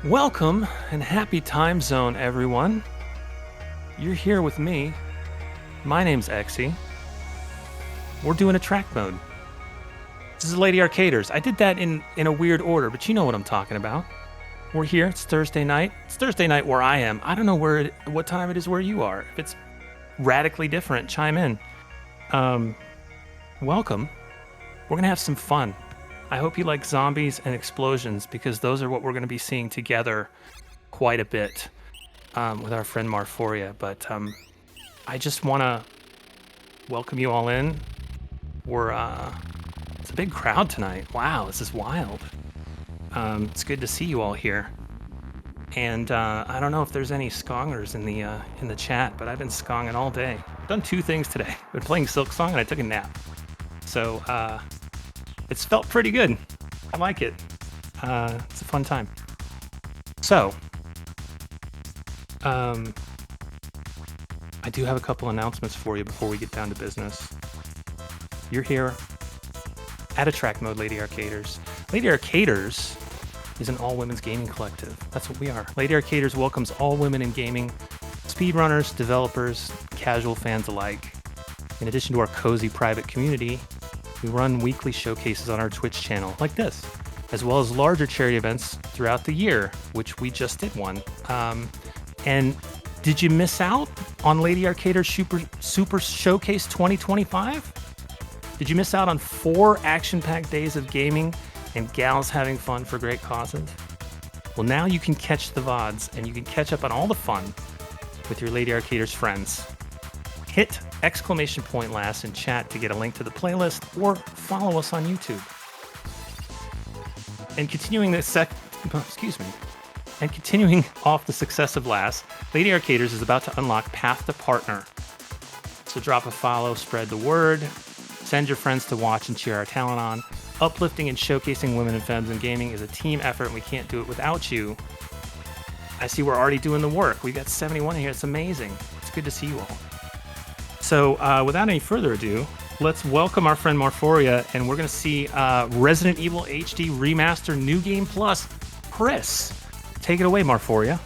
Welcome and happy time zone, everyone. You're here with me. My name's Exy. We're doing a track mode. This is Lady Arcaders. I did that in a weird order, but you know what I'm talking about. We're here. It's Thursday night. It's Thursday night where I am. I don't know what time it is where you are. If it's radically different, chime in. Welcome. We're gonna have some fun. I hope you like zombies and explosions because those are what we're gonna be seeing together quite a bit with our friend Marphoria. But I just want to welcome you all in. It's a big crowd tonight. Wow, this is wild. It's good to see you all here. And I don't know if there's any skongers in the chat, but I've been skonging all day. I've done two things today. I've been playing Silk Song and I took a nap. So it's felt pretty good. I like it. It's a fun time. So, I do have a couple announcements for you before we get down to business. You're here at a track mode, Lady Arcaders. Lady Arcaders is an all-women's gaming collective. That's what we are. Lady Arcaders welcomes all women in gaming, speedrunners, developers, casual fans alike. In addition to our cozy private community, we run weekly showcases on our Twitch channel, like this, as well as larger charity events throughout the year, which we just did one. And did you miss out on Lady Arcaders Super Showcase 2025? Did you miss out on 4 action-packed days of gaming and gals having fun for great causes? Well, now you can catch the VODs and you can catch up on all the fun with your Lady Arcaders friends. Hit !last in chat to get a link to the playlist or follow us on YouTube. And continuing off the success of last, Lady Arcaders is about to unlock Path to Partner. So drop a follow, spread the word, send your friends to watch and cheer our talent on. Uplifting and showcasing women and femmes in gaming is a team effort and we can't do it without you. I see we're already doing the work. We've got 71 here. It's amazing. It's good to see you all. So without any further ado, let's welcome our friend Marphoria, and we're going to see Resident Evil HD Remaster New Game Plus, Chris. Take it away, Marphoria.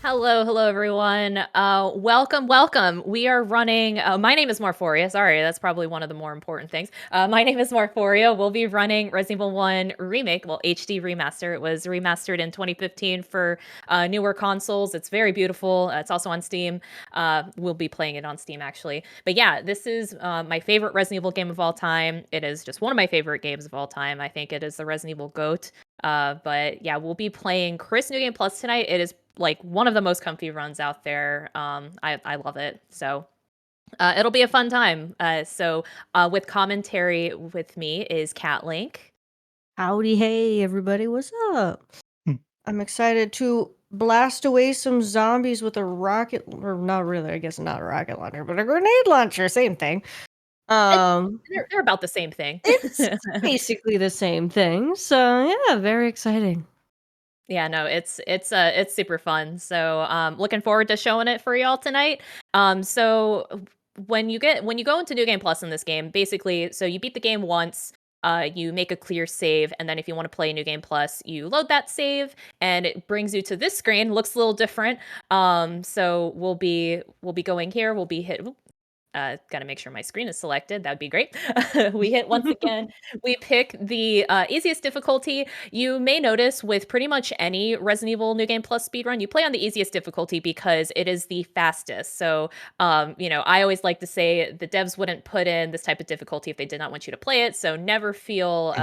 Hello, everyone. Welcome. We are running. My name is Marphoria. Sorry, that's probably one of the more important things. My name is Marphoria. We'll be running Resident Evil 1 Remake, HD Remaster. It was remastered in 2015 for newer consoles. It's very beautiful. It's also on Steam. We'll be playing it on Steam, actually. But yeah, this is my favorite Resident Evil game of all time. It is just one of my favorite games of all time. I think it is the Resident Evil GOAT. But yeah, we'll be playing Chris New Game Plus tonight. It is like one of the most comfy runs out there. I love it. So it'll be a fun time. With commentary with me is KatLink. Howdy, hey, everybody, what's up? I'm excited to blast away some zombies with a rocket, or not really, I guess not a rocket launcher, but a grenade launcher, same thing. They're about the same thing. It's basically the same thing, so yeah, very exciting. Yeah, no, it's super fun. So looking forward to showing it for y'all tonight. So when you go into New Game Plus in this game, basically, so you beat the game once, you make a clear save, and then if you want to play New Game Plus, you load that save, and it brings you to this screen. Looks a little different. So we'll be going here. We'll be hit. Gotta make sure my screen is selected. That'd be great. We hit once again. We pick the easiest difficulty. You may notice with pretty much any Resident Evil New Game Plus speedrun, you play on the easiest difficulty because it is the fastest. So, I always like to say the devs wouldn't put in this type of difficulty if they did not want you to play it. So never feel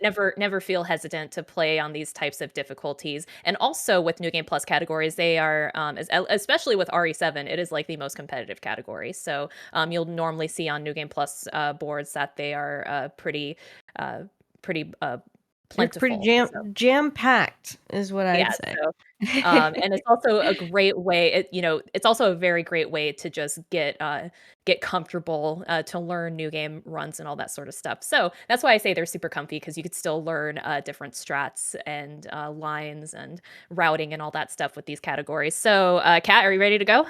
never feel hesitant to play on these types of difficulties. And also with New Game Plus categories, they are especially with RE7, it is like the most competitive category. So you'll normally see on New Game Plus boards that they are pretty plentiful. Pretty jam packed is what I'd say. So, and it's also a great way. It's also a very great way to just get comfortable, to learn new game runs and all that sort of stuff. So that's why I say they're super comfy, because you could still learn different strats and lines and routing and all that stuff with these categories. So, Kat, are you ready to go?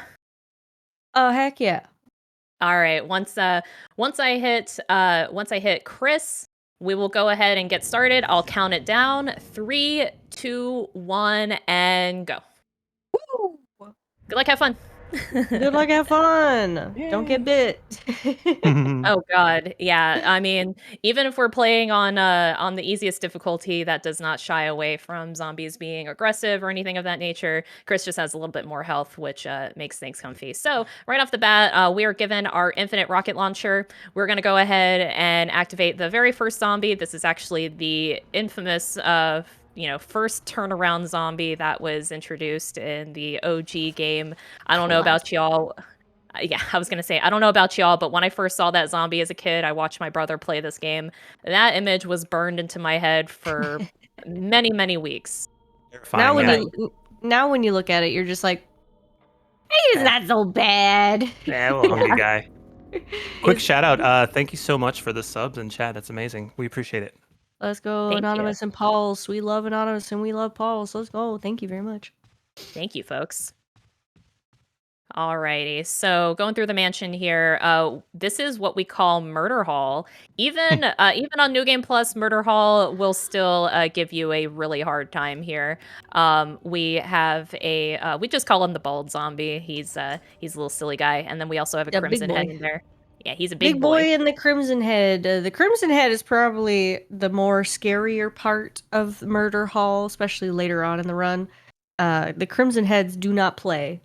Oh heck yeah! All right. Once I hit Chris, we will go ahead and get started. I'll count it down. 3, 2, 1, and go. Woo! Good luck, have fun. Good luck, have fun. Don't get bit. Oh god, yeah. I mean, even if we're playing on the easiest difficulty, that does not shy away from zombies being aggressive or anything of that nature. Chris just has a little bit more health, which makes things comfy. So right off the bat, we are given our infinite rocket launcher. We're gonna go ahead and activate the very first zombie. This is actually the infamous first turnaround zombie that was introduced in the OG game. I don't know about y'all. Yeah, I was going to say, I don't know about y'all, but when I first saw that zombie as a kid, I watched my brother play this game. That image was burned into my head for many, many weeks. Now when Yeah. you look at it, you're just like, he's not so bad. Yeah, little hungry guy. Quick shout out. Thank you so much for the subs and chat. That's amazing. We appreciate it. Let's go, Thank Anonymous and Pauls. We love Anonymous and we love Pauls. Let's go. Thank you very much. Thank you, folks. Alrighty, so going through the mansion here, this is what we call Murder Hall. Even on New Game Plus, Murder Hall will still give you a really hard time here. We have we just call him the bald zombie. He's a little silly guy, and then we also have a Crimson Head in there. Yeah, he's a big boy. And the Crimson Head. The Crimson Head is probably the more scarier part of Murder Hall, especially later on in the run. The Crimson Heads do not play.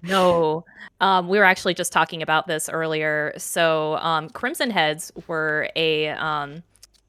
No. We were actually just talking about this earlier. So Crimson Heads were a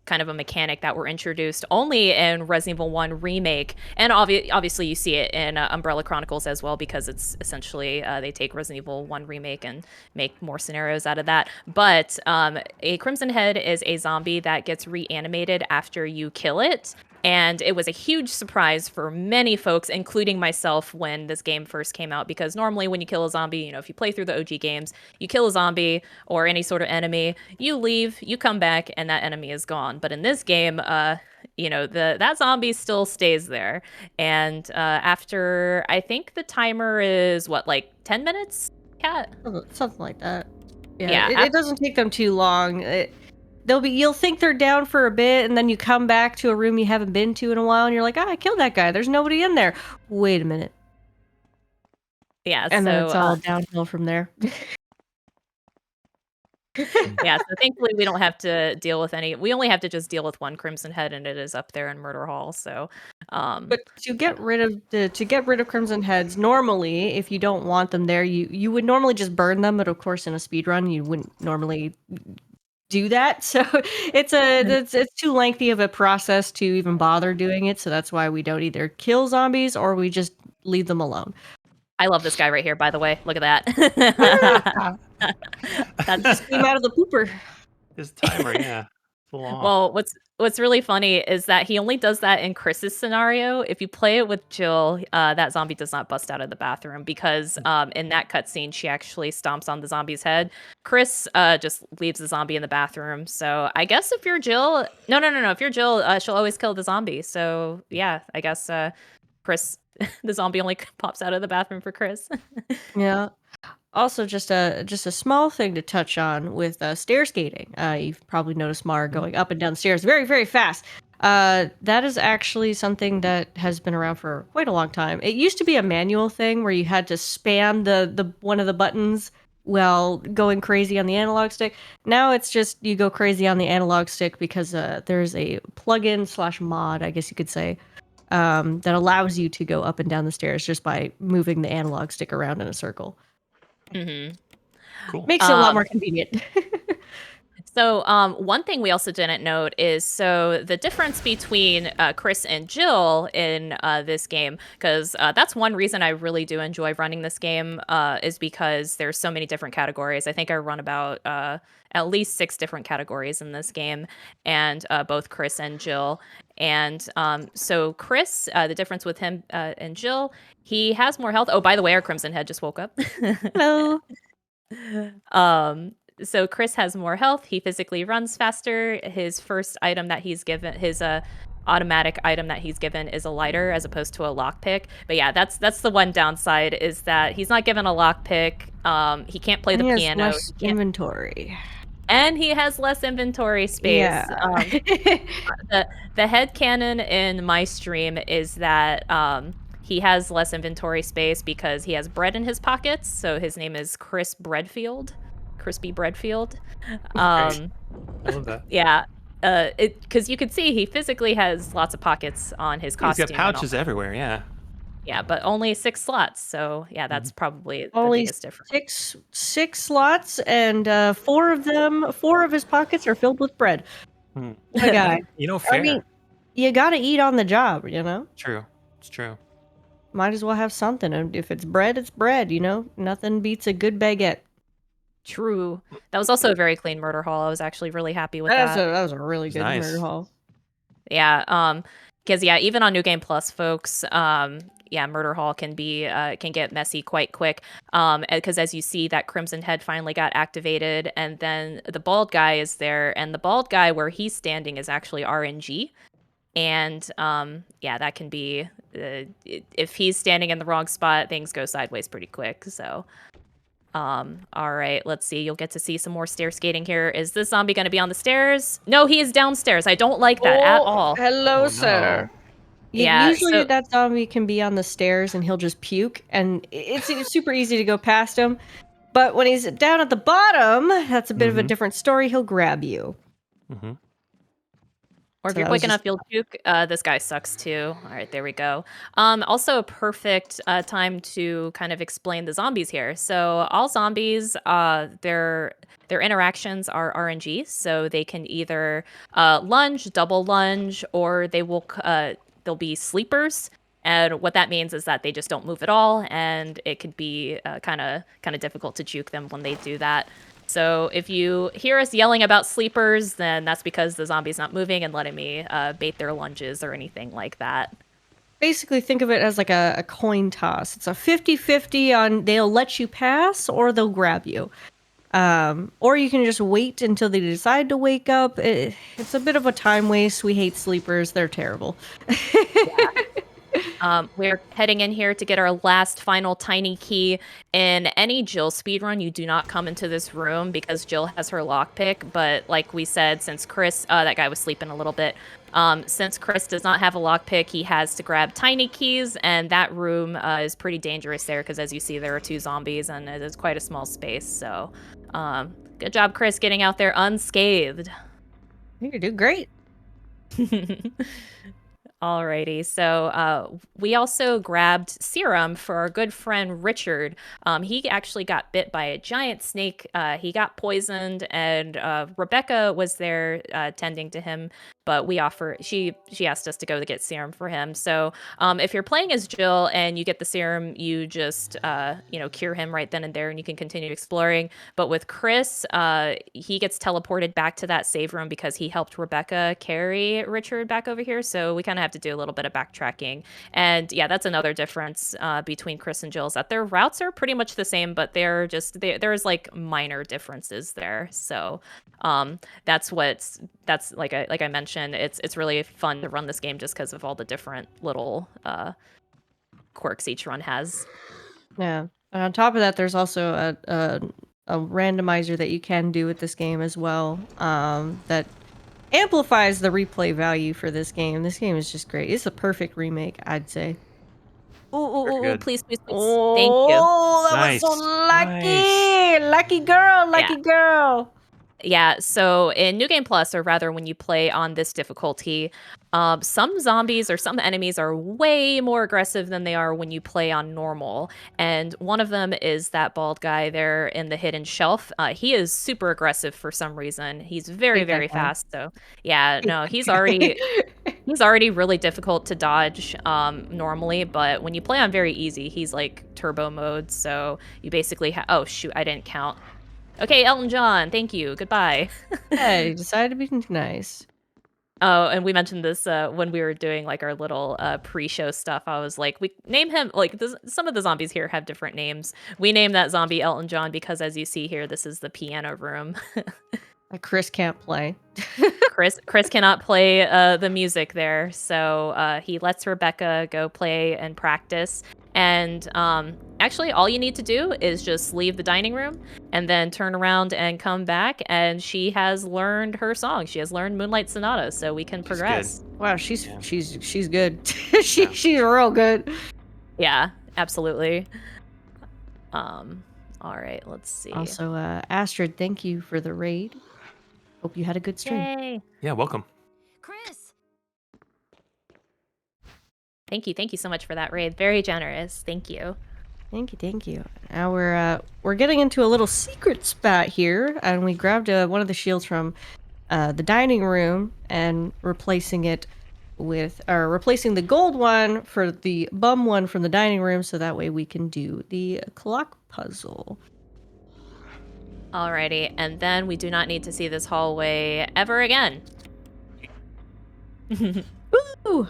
kind of a mechanic that were introduced only in Resident Evil 1 Remake. And obviously you see it in Umbrella Chronicles as well, because it's essentially they take Resident Evil 1 Remake and make more scenarios out of that. But a Crimson Head is a zombie that gets reanimated after you kill it. And it was a huge surprise for many folks, including myself, when this game first came out, because normally when you kill a zombie, if you play through the OG games, you kill a zombie or any sort of enemy, you leave, you come back, and that enemy is gone. But in this game, that zombie still stays there. And after, I think the timer is, 10 minutes, Kat? Something like that. Yeah, it doesn't take them too long. You'll think they're down for a bit, and then you come back to a room you haven't been to in a while, and you're like, I killed that guy. There's nobody in there. Wait a minute. Yeah, and then it's all downhill from there. Yeah, so thankfully we don't have to deal with any. We only have to just deal with one Crimson Head, and it is up there in Murder Hall. So, but to get rid of Crimson Heads, normally, if you don't want them there, you would normally just burn them. But of course, in a speed run, you wouldn't normally do that. So it's too lengthy of a process to even bother doing it. So that's why we don't either kill zombies or we just leave them alone. I love this guy right here, by the way. Look at that. That just came out of the pooper. His timer, yeah. Well, what's really funny is that he only does that in Chris's scenario. If you play it with Jill, that zombie does not bust out of the bathroom, because in that cutscene, she actually stomps on the zombie's head. Chris just leaves the zombie in the bathroom. So I guess if you're Jill, no. If you're Jill, she'll always kill the zombie. So yeah, I guess Chris, the zombie only pops out of the bathroom for Chris. Yeah. Also, just a small thing to touch on with stair skating. You've probably noticed Mar going up and down the stairs very, very fast. That is actually something that has been around for quite a long time. It used to be a manual thing where you had to spam the one of the buttons while going crazy on the analog stick. Now it's just you go crazy on the analog stick because there's a plugin / mod, I guess you could say, that allows you to go up and down the stairs just by moving the analog stick around in a circle. Mm-hmm. Cool. Makes it a lot more convenient. So one thing we also didn't note is the difference between Chris and Jill in this game, because that's one reason I really do enjoy running this game, is because there's so many different categories. I think I run about at least 6 different categories in this game, and both Chris and Jill. And so Chris, the difference with him and Jill, he has more health. Oh, by the way, our Crimson Head just woke up. Hello. So Chris has more health. He physically runs faster. His first item that he's given, his automatic item that he's given, is a lighter as opposed to a lockpick. But yeah, that's the one downside, is that he's not given a lockpick. He can't play the piano. Less inventory. and he has less inventory space. Yeah. The headcanon in my stream is that he has less inventory space because he has bread in his pockets. So his name is Chris Breadfield, Crispy Breadfield. I love that. Yeah. Because you could see he physically has lots of pockets on his He's costume. got pouches everywhere. Yeah. Yeah, but only 6 slots. So yeah, that's probably the Only biggest difference. six slots, and four of his pockets are filled with bread. Hmm. What a guy. Fair. I mean, you gotta eat on the job, True. It's true. Might as well have something. And if it's bread, it's bread, Nothing beats a good baguette. True. That was also a very clean murder hall. I was actually really happy with that. That was a really good nice. murder hall. Yeah, because even on New Game Plus, folks, murder hall can get messy quite quick. Because as you see, that Crimson Head finally got activated, and then the bald guy is there, and the bald guy where he's standing is actually RNG. And that can be if he's standing in the wrong spot, things go sideways pretty quick. So all right, let's see. You'll get to see some more stair skating here. Is this zombie going to be on the stairs? No, he is downstairs. I don't like that at all. Hello, Oh, sir. no. Yeah, Usually so- that zombie can be on the stairs and he'll just puke, and it's super easy to go past him. But when he's down at the bottom, that's a bit of a different story. He'll grab you. Mm-hmm. Or if So you're that was quick enough, you'll juke. This guy sucks too. All right, there we go. Also a perfect time to kind of explain the zombies here. So all zombies, their interactions are RNG. So they can either lunge, double lunge, or they'll be sleepers. And what that means is that they just don't move at all, and it could be kind of difficult to juke them when they do that. So if you hear us yelling about sleepers, then that's because the zombie's not moving and letting me bait their lunges or anything like that. Basically, think of it as like a coin toss. It's a 50-50 on they'll let you pass or they'll grab you. Or you can just wait until they decide to wake up. It's a bit of a time waste. We hate sleepers. They're terrible. We're heading in here to get our last final tiny key. In any Jill speedrun, you do not come into this room because Jill has her lockpick. But like we said, since Chris, that guy was sleeping a little bit. Since Chris does not have a lockpick, he has to grab tiny keys, and that room is pretty dangerous there because, as you see, there are 2 zombies, and it is quite a small space. So, good job, Chris, getting out there unscathed. You do great. Alrighty, so we also grabbed serum for our good friend Richard. He actually got bit by a giant snake. He got poisoned, and Rebecca was there tending to him. But she asked us to go to get serum for him. So if you're playing as Jill and you get the serum, you just cure him right then and there, and you can continue exploring. But with Chris, he gets teleported back to that save room because he helped Rebecca carry Richard back over here. So we kind of have to do a little bit of backtracking. And yeah, that's another difference between Chris and Jill, is that their routes are pretty much the same, but there's like minor differences there. So that's like I mentioned, it's really fun to run this game just because of all the different little quirks each run has. Yeah. And on top of that, there's also a randomizer that you can do with this game as well, that amplifies the replay value for this game. This game is just great. It's a perfect remake, I'd say. Ooh, please. Oh, Thank you. that Nice. was so Nice. lucky. Lucky girl. Yeah, so in New Game Plus, or rather when you play on this difficulty, some zombies or some enemies are way more aggressive than they are when you play on normal. And one of them is that bald guy there in the hidden shelf. He is super aggressive for some reason. He's very, very fast. So yeah, no, he's already really difficult to dodge normally. But when you play on very easy, he's like turbo mode. So you basically oh shoot, I didn't count. Okay, Elton John, thank you. Goodbye. Yeah, he decided to be nice. Oh, and we mentioned this when we were doing like our little pre-show stuff. I was like, we name him like some of the zombies here have different names. We named that zombie Elton John because, as you see here, this is the piano room. Chris can't play. Chris cannot play the music there, so he lets Rebecca go play and practice. And actually, all you need to do is just leave the dining room and then turn around and come back. And she has learned her song. She has learned Moonlight Sonata, so we can progress. Wow, she's Yeah. she's good. She's real good. Yeah, absolutely. All right, let's see. Also, Astrid, thank you for the raid. Hope you had a good stream. Yay! Yeah, welcome. Chris. Thank you so much for that raid. Very generous. Thank you. Thank you. Now we're getting into a little secret spot here, and we grabbed one of the shields from the dining room and replacing the gold one for the bum one from the dining room, so that way we can do the clock puzzle. Alrighty, and then we do not need to see this hallway ever again. Ooh.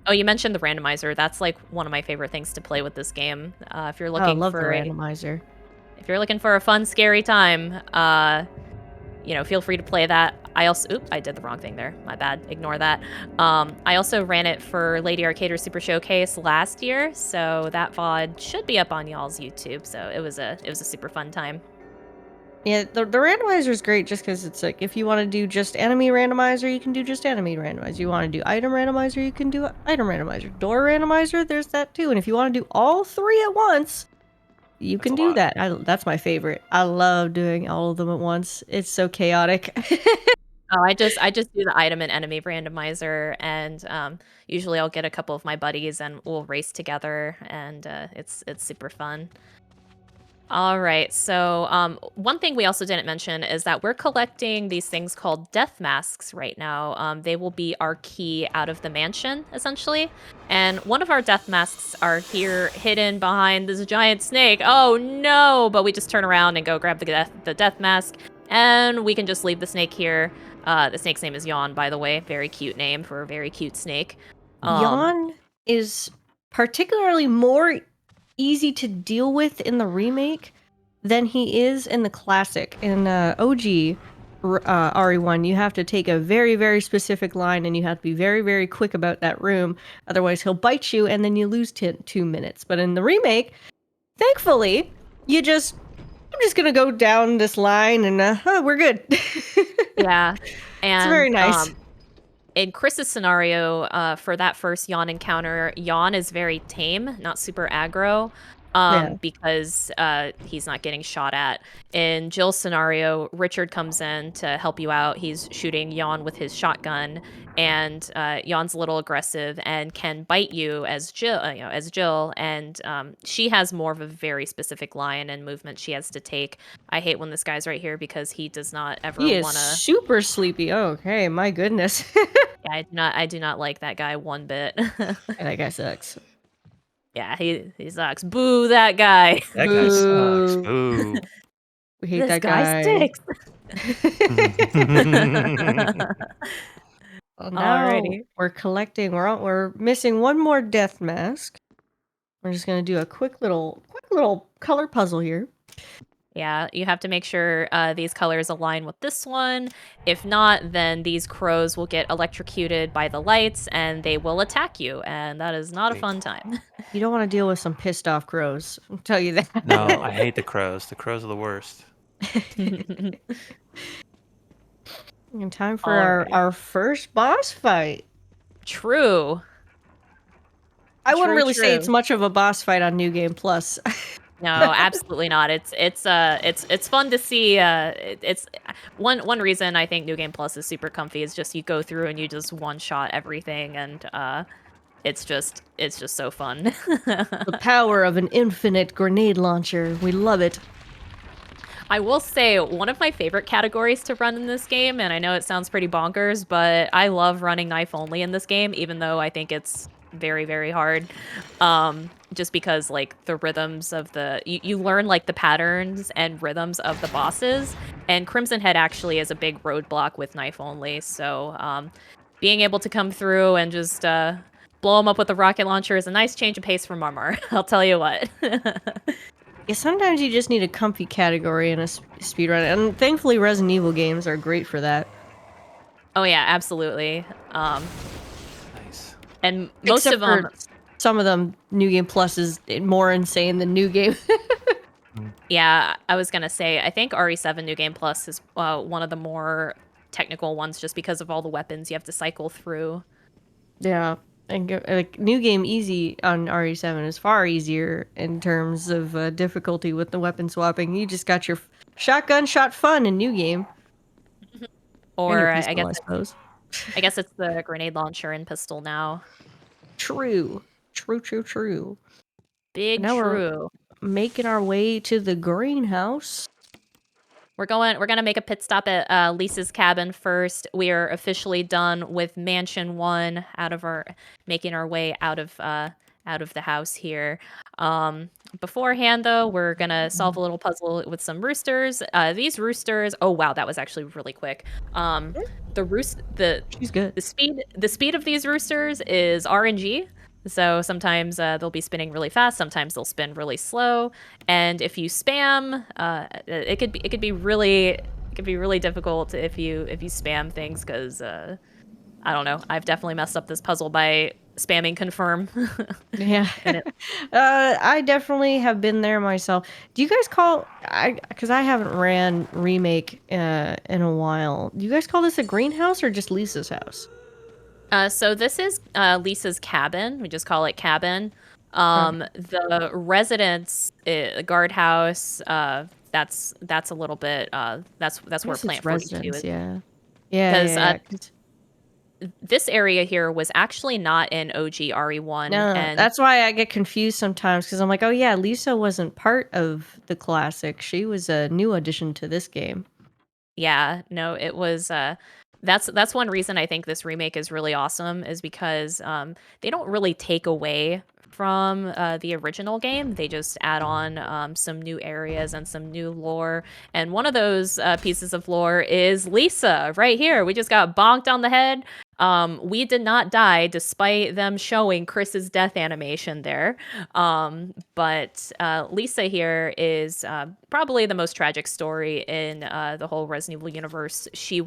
Oh, you mentioned the randomizer. That's like one of my favorite things to play with this game. If you're I looking love the for randomizer. if you're looking for a fun, scary time, feel free to play that. I did the wrong thing there. My bad. Ignore that. I also ran it for Lady Arcader's Super Showcase last year, so that VOD should be up on y'all's YouTube. So it was a super fun time. Yeah, the randomizer is great just because it's like if you want to do just enemy randomizer, you can do just enemy randomizer. You want to do item randomizer, you can do item randomizer. Door randomizer, there's that too. And if you want to do all three at once, you can do that. That's my favorite. I love doing all of them at once. It's so chaotic. Oh, I just do the item and enemy randomizer, and usually I'll get a couple of my buddies and we'll race together, and it's super fun. All right, so one thing we also didn't mention is that we're collecting these things called death masks right now. They will be our key out of the mansion, essentially. And one of our death masks are here hidden behind this giant snake. Oh no! But we just turn around and go grab the death mask, and we can just leave the snake here. The snake's name is Yawn, by the way. Very cute name for a very cute snake. Yawn is particularly more easy to deal with in the remake than he is in the classic. In OG RE1, you have to take a very, very specific line and you have to be very, very quick about that room. Otherwise, he'll bite you and then you lose 2 minutes. But in the remake, thankfully, I'm just gonna go down this line and we're good. Yeah. And it's very nice. In Chris's scenario, for that first Yawn encounter, Yawn is very tame, not super aggro, because he's not getting shot at. In Jill's scenario, Richard comes in to help you out. He's shooting Yawn with his shotgun, and Yawn's a little aggressive and can bite you as Jill, and she has more of a very specific line and movement she has to take. I hate when this guy's right here because he does not ever want to. He is super sleepy. Okay, my goodness. Yeah, I do not like that guy one bit. That guy sucks. Yeah, he sucks. Boo that guy. That guy sucks. Boo. We hate This that guy stinks. Well, now Alrighty. we're collecting. We're missing one more death mask. We're just gonna do a quick little color puzzle here. Yeah, you have to make sure these colors align with this one. If not, then these crows will get electrocuted by the lights and they will attack you, and that is not a fun time. You don't want to deal with some pissed off crows. I'll tell you that. No, I hate the crows. The crows are the worst. And time for our first boss fight. True. I wouldn't really say True. it's much of a boss fight on New Game Plus. No, absolutely not. It's fun to see. It's one reason I think New Game Plus is super comfy is just you go through and you just one shot everything, and it's just so fun. The power of an infinite grenade launcher. We love it. I will say one of my favorite categories to run in this game, and I know it sounds pretty bonkers, but I love running knife only in this game, even though I think it's very, very hard. Just because like the rhythms of you learn like the patterns and rhythms of the bosses, and Crimson Head actually is a big roadblock with knife only. So being able to come through and just blow them up with a rocket launcher is a nice change of pace from Marmar. I'll tell you what. Yeah, sometimes you just need a comfy category in a speedrun, and thankfully Resident Evil games are great for that. Oh yeah, absolutely. Nice. And most Except of them. some of them, New Game Plus is more insane than New Game. Yeah, I was gonna say, I think RE7 New Game Plus is one of the more technical ones, just because of all the weapons you have to cycle through. Yeah, and like New Game Easy on RE7 is far easier in terms of difficulty with the weapon swapping. You just got your shotgun shot fun in New Game. And your Or pistol, I suppose. I guess it's the grenade launcher and pistol now. True. Big Now true. we're making our way to the greenhouse. We're gonna make a pit stop at Lisa's cabin first. We are officially done with Mansion 1, making our way out of the house here. Beforehand though, we're gonna solve a little puzzle with some roosters. These roosters, oh wow, that was actually really quick. She's good. The speed of these roosters is RNG. So sometimes they'll be spinning really fast, sometimes they'll spin really slow, and if you spam, it could be really difficult if you spam things, because I don't know, I've definitely messed up this puzzle by spamming confirm. Yeah. I definitely have been there myself. Do you guys because I haven't ran Remake in a while. Do you guys call this a greenhouse or just Lisa's house? So this is Lisa's cabin. We just call it cabin. The residence, guardhouse, that's a little bit. That's where Plant 42 is. Yeah. Because this area here was actually not in OG RE1. No, and that's why I get confused sometimes, because I'm like, oh yeah, Lisa wasn't part of the classic. She was a new addition to this game. Yeah, no, it was. That's one reason I think this remake is really awesome, is because they don't really take away from the original game. They just add on some new areas and some new lore. And one of those pieces of lore is Lisa right here. We just got bonked on the head. We did not die, despite them showing Chris's death animation there. But Lisa here is probably the most tragic story in the whole Resident Evil universe. She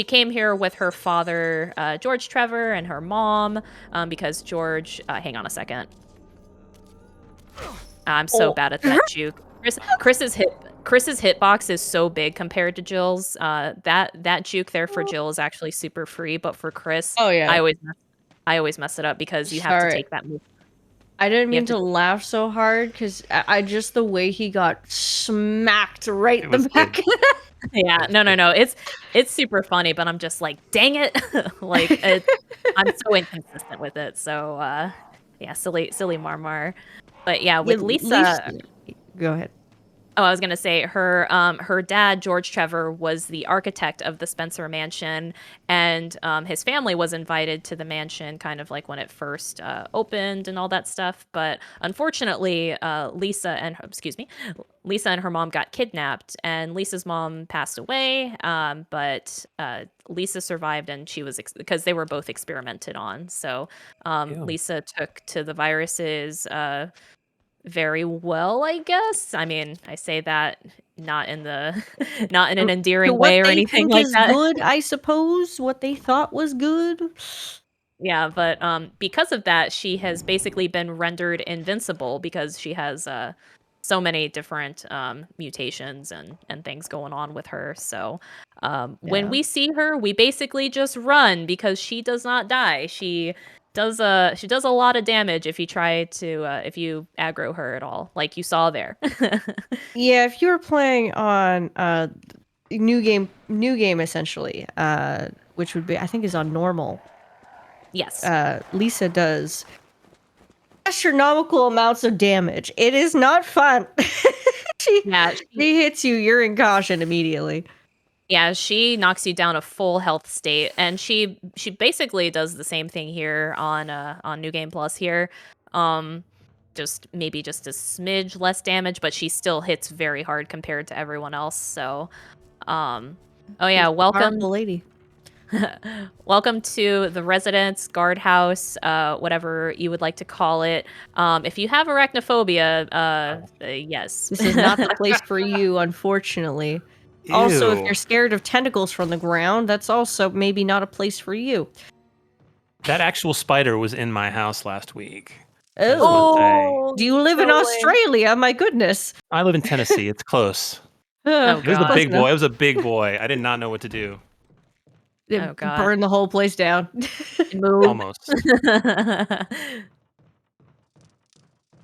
came here with her father, George Trevor, and her mom, because George... hang on a second. I'm so bad at that juke. Chris's hitbox is so big compared to Jill's. That juke there for Jill is actually super free, but for Chris, Oh yeah, I always mess it up because you have to take that move. I didn't mean to laugh so hard, because I just, the way he got smacked right in the back. Yeah, no. It's super funny, but I'm just like, dang it. I'm so inconsistent with it. So yeah, silly Marmar. But yeah, with Lisa, go ahead. Oh, I was gonna say her dad, George Trevor, was the architect of the Spencer Mansion, and his family was invited to the mansion kind of like when it first opened and all that stuff. But unfortunately, Lisa and her mom got kidnapped, and Lisa's mom passed away. But Lisa survived, and she was because they were both experimented on. So Lisa took to the viruses very well, I guess. I mean, I say that not in an endearing way or anything like that. Good, I suppose. What they thought was good. Yeah, but because of that, she has basically been rendered invincible, because she has so many different mutations and things going on with her. So when we see her, we basically just run, because she does not die. She does a lot of damage if you try to if you aggro her at all, like you saw there. Yeah, if you were playing on new game essentially, which would be, I think, is on normal. Yes. Lisa does astronomical amounts of damage. It is not fun. she hits you, you're in caution immediately. Yeah, she knocks you down a full health state, and she basically does the same thing here on New Game Plus here. Just a smidge less damage, but she still hits very hard compared to everyone else. So, oh yeah, welcome, lady. Welcome to the residence, guardhouse, whatever you would like to call it. If you have arachnophobia, yes, this is not the place for you, unfortunately. Ew. Also, if you're scared of tentacles from the ground, that's also maybe not a place for you. That actual spider was in my house last week. Oh, do you live in no way. Australia? My goodness. I live in Tennessee. It's close. Oh, It was a God. big boy. It was a big boy. I did not know what to do. Oh, God. Burn the whole place down. Move. Almost.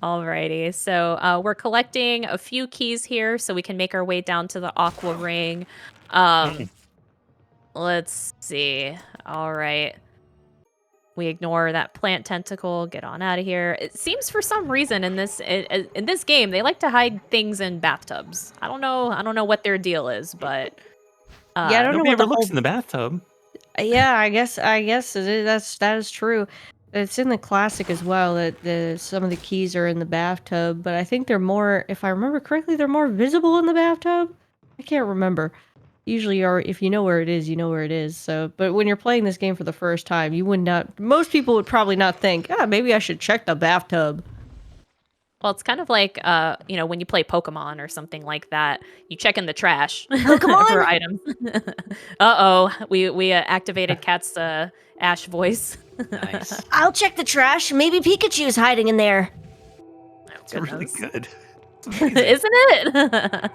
Alrighty, so we're collecting a few keys here so we can make our way down to the aqua ring. Let's see. All right. We ignore that plant tentacle. Get on out of here. It seems for some reason in this game they like to hide things in bathtubs. I don't know what their deal is, but Yeah, I don't know Nobody what the ever looks whole. in the bathtub. Yeah, I guess it is, that is true. It's in the classic as well that some of the keys are in the bathtub, but I think they're more, if I remember correctly, they're more visible in the bathtub. I can't remember. Usually, if you know where it is, you know where it is. So, but when you're playing this game for the first time, you would not. Most people would probably not think, maybe I should check the bathtub. well, it's kind of like when you play Pokemon or something like that. You check in the trash Pokemon? for items. Uh-oh, we activated Kat's Ash voice. Nice. I'll check the trash. Maybe Pikachu's hiding in there. It's really good. Isn't it?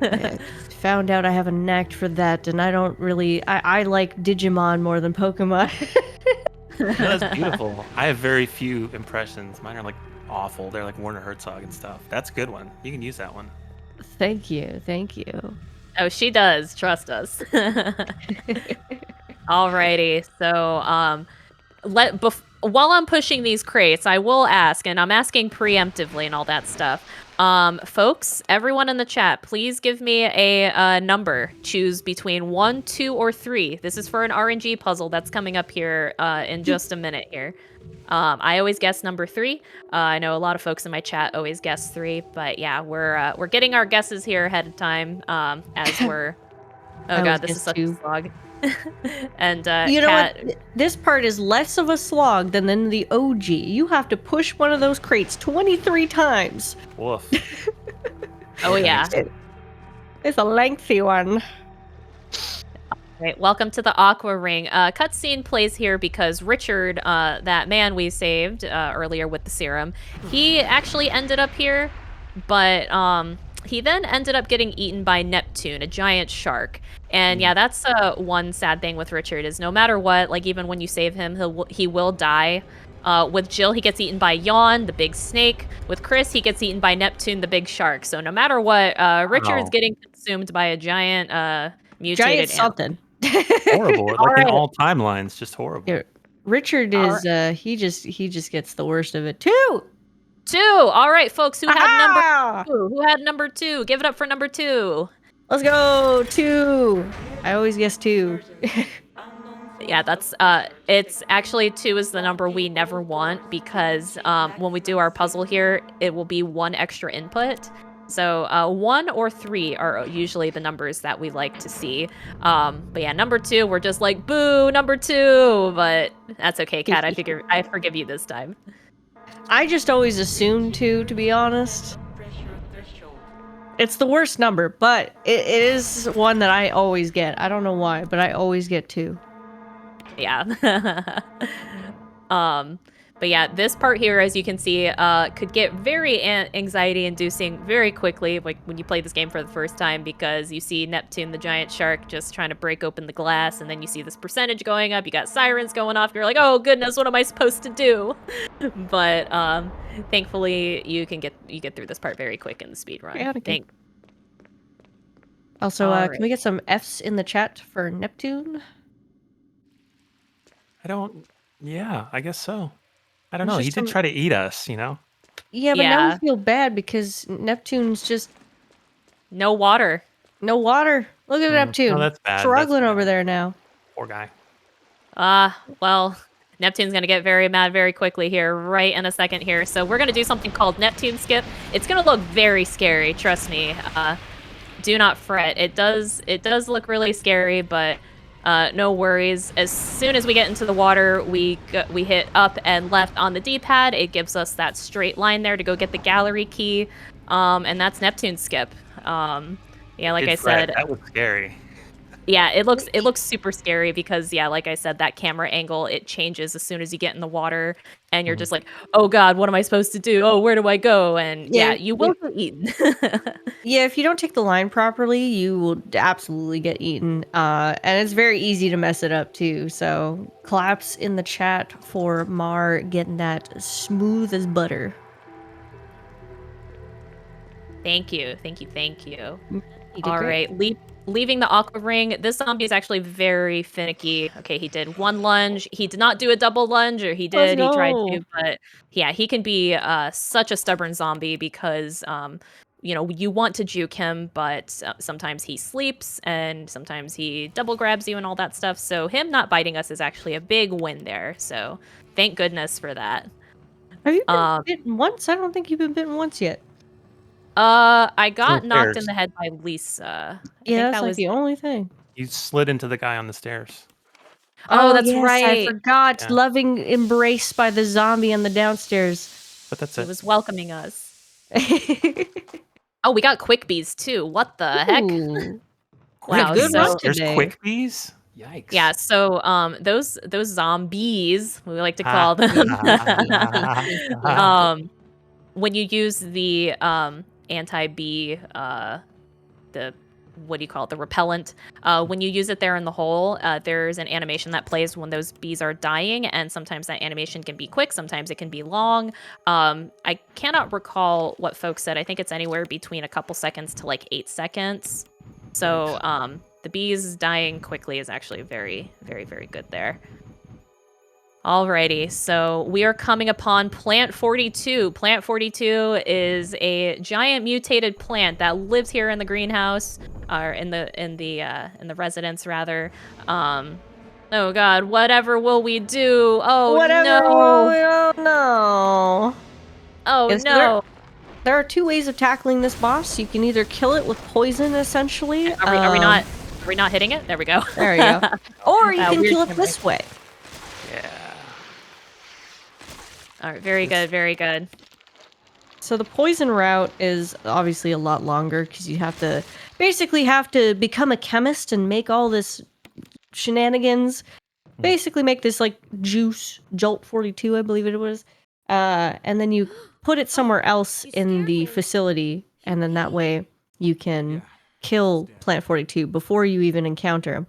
I found out I have a knack for that, and I don't really. I like Digimon more than Pokemon. No, that's beautiful. I have very few impressions. Mine are like awful. They're like Werner Herzog and stuff. That's a good one. You can use that one. Thank you. Oh, she does. Trust us. Alrighty. So, while I'm pushing these crates, I will ask, and I'm asking preemptively and all that stuff. Folks, everyone in the chat, please give me a number. Choose between 1, 2, or 3. This is for an RNG puzzle that's coming up here in just a minute here. I always guess number 3. I know a lot of folks in my chat always guess 3, but yeah, we're getting our guesses here ahead of time as we're. Oh God, this is such a slog. And you know Kat, what? This part is less of a slog than in the OG. You have to push one of those crates 23 times. Woof. Oh yeah. It's a lengthy one. Right, welcome to the Aqua Ring. Cutscene plays here because Richard, that man we saved earlier with the serum, he actually ended up here, but he then ended up getting eaten by Neptune, a giant shark. And yeah, that's one sad thing with Richard is no matter what, like even when you save him, he will die. With Jill, he gets eaten by Yawn, the big snake. With Chris, he gets eaten by Neptune, the big shark. So no matter what, Richard's getting consumed by a giant mutated something. Horrible. Like in all timelines, just horrible. Yeah, Richard is he just gets the worst of it too. 2. All right, folks, who had number 2? Who had number 2? Give it up for number 2. Let's go 2. I always guess 2. Yeah, that's it's actually 2 is the number we never want because when we do our puzzle here, it will be 1 extra input. So 1 or 3 are usually the numbers that we like to see. But yeah, number 2, we're just like, boo, number 2. But that's okay, Kat. I forgive you this time. I just always assume 2, to be honest. It's the worst number, but it is one that I always get. I don't know why, but I always get 2. Yeah. But yeah, this part here, as you can see, could get very anxiety-inducing very quickly, like when you play this game for the first time, because you see Neptune, the giant shark, just trying to break open the glass, and then you see this percentage going up. You got sirens going off. You're like, oh goodness, what am I supposed to do? But thankfully, you get through this part very quick in the speed run. Yeah, also, right. Can we get some Fs in the chat for Neptune? Yeah, I guess so. I don't know. He did try to eat us, you know? Yeah, but now we feel bad because Neptune's just... No water. No water. Look at Neptune. No, that's bad. Struggling over there now. Poor guy. Well, Neptune's going to get very mad very quickly here, right in a second here. So we're going to do something called Neptune Skip. It's going to look very scary, trust me. Do not fret. It does look really scary, but... no worries. As soon as we get into the water, we hit up and left on the D-pad. It gives us that straight line there to go get the gallery key, and that's Neptune Skip. Yeah, like I said, that was scary. Yeah, it looks super scary because yeah, like I said, that camera angle it changes as soon as you get in the water, and you're just like, oh god, what am I supposed to do? Oh, where do I go? And yeah, Yeah, you will get eaten. yeah, if you don't take the line properly, you will absolutely get eaten. And it's very easy to mess it up too. So claps in the chat for Mar getting that smooth as butter. Thank you, thank you, thank you. You did All great. right, leaving the aqua ring. This zombie is actually very finicky. Okay, he did one lunge. He did not do a double lunge, or he Let's did. He tried go. to, but yeah, he can be such a stubborn zombie because you want to juke him, but sometimes he sleeps and sometimes he double grabs you and all that stuff. So him not biting us is actually a big win there. So thank goodness for that. Have you been Um, bitten once? I don't think you've been bitten once yet. I So got knocked in stairs. the head by Lisa. I Yeah, think that's that like was. the only thing. You slid into the guy on the stairs. Oh, Oh that's yes, I right. forgot. Yeah. Loving embrace by the zombie on the downstairs. But that's He it. was welcoming us. Oh, we got quick bees too. What the heck? Ooh. Wow. Good run So There's today. quick bees? Yikes. yeah. So those zombies we like to call them. um, when you use the anti-bee the what do you call it, the repellent, when you use it there in the hole, there's an animation that plays when those bees are dying, and sometimes that animation can be quick, sometimes it can be long. I cannot recall what folks said. I think it's anywhere between a couple seconds to like 8 seconds. So the bees dying quickly is actually very, very, very good there. Alrighty, so we are coming upon Plant 42. Plant 42 is a giant mutated plant that lives here in the greenhouse, or in the residence rather. Oh god, whatever will we do? Oh Whatever. no! Oh no. Oh Yeah, so no! there are two ways of tackling this boss. You can either kill it with poison, essentially. Are we not hitting it? There we go. There you go. Or you can Weird kill it camera. this way. Yeah. All right, very good, very good. So the poison route is obviously a lot longer because you basically have to become a chemist and make all this shenanigans. Basically make this like juice, Jolt 42, I believe it was. And then you put it somewhere else in the facility, and then that way you can kill Plant 42 before you even encounter him.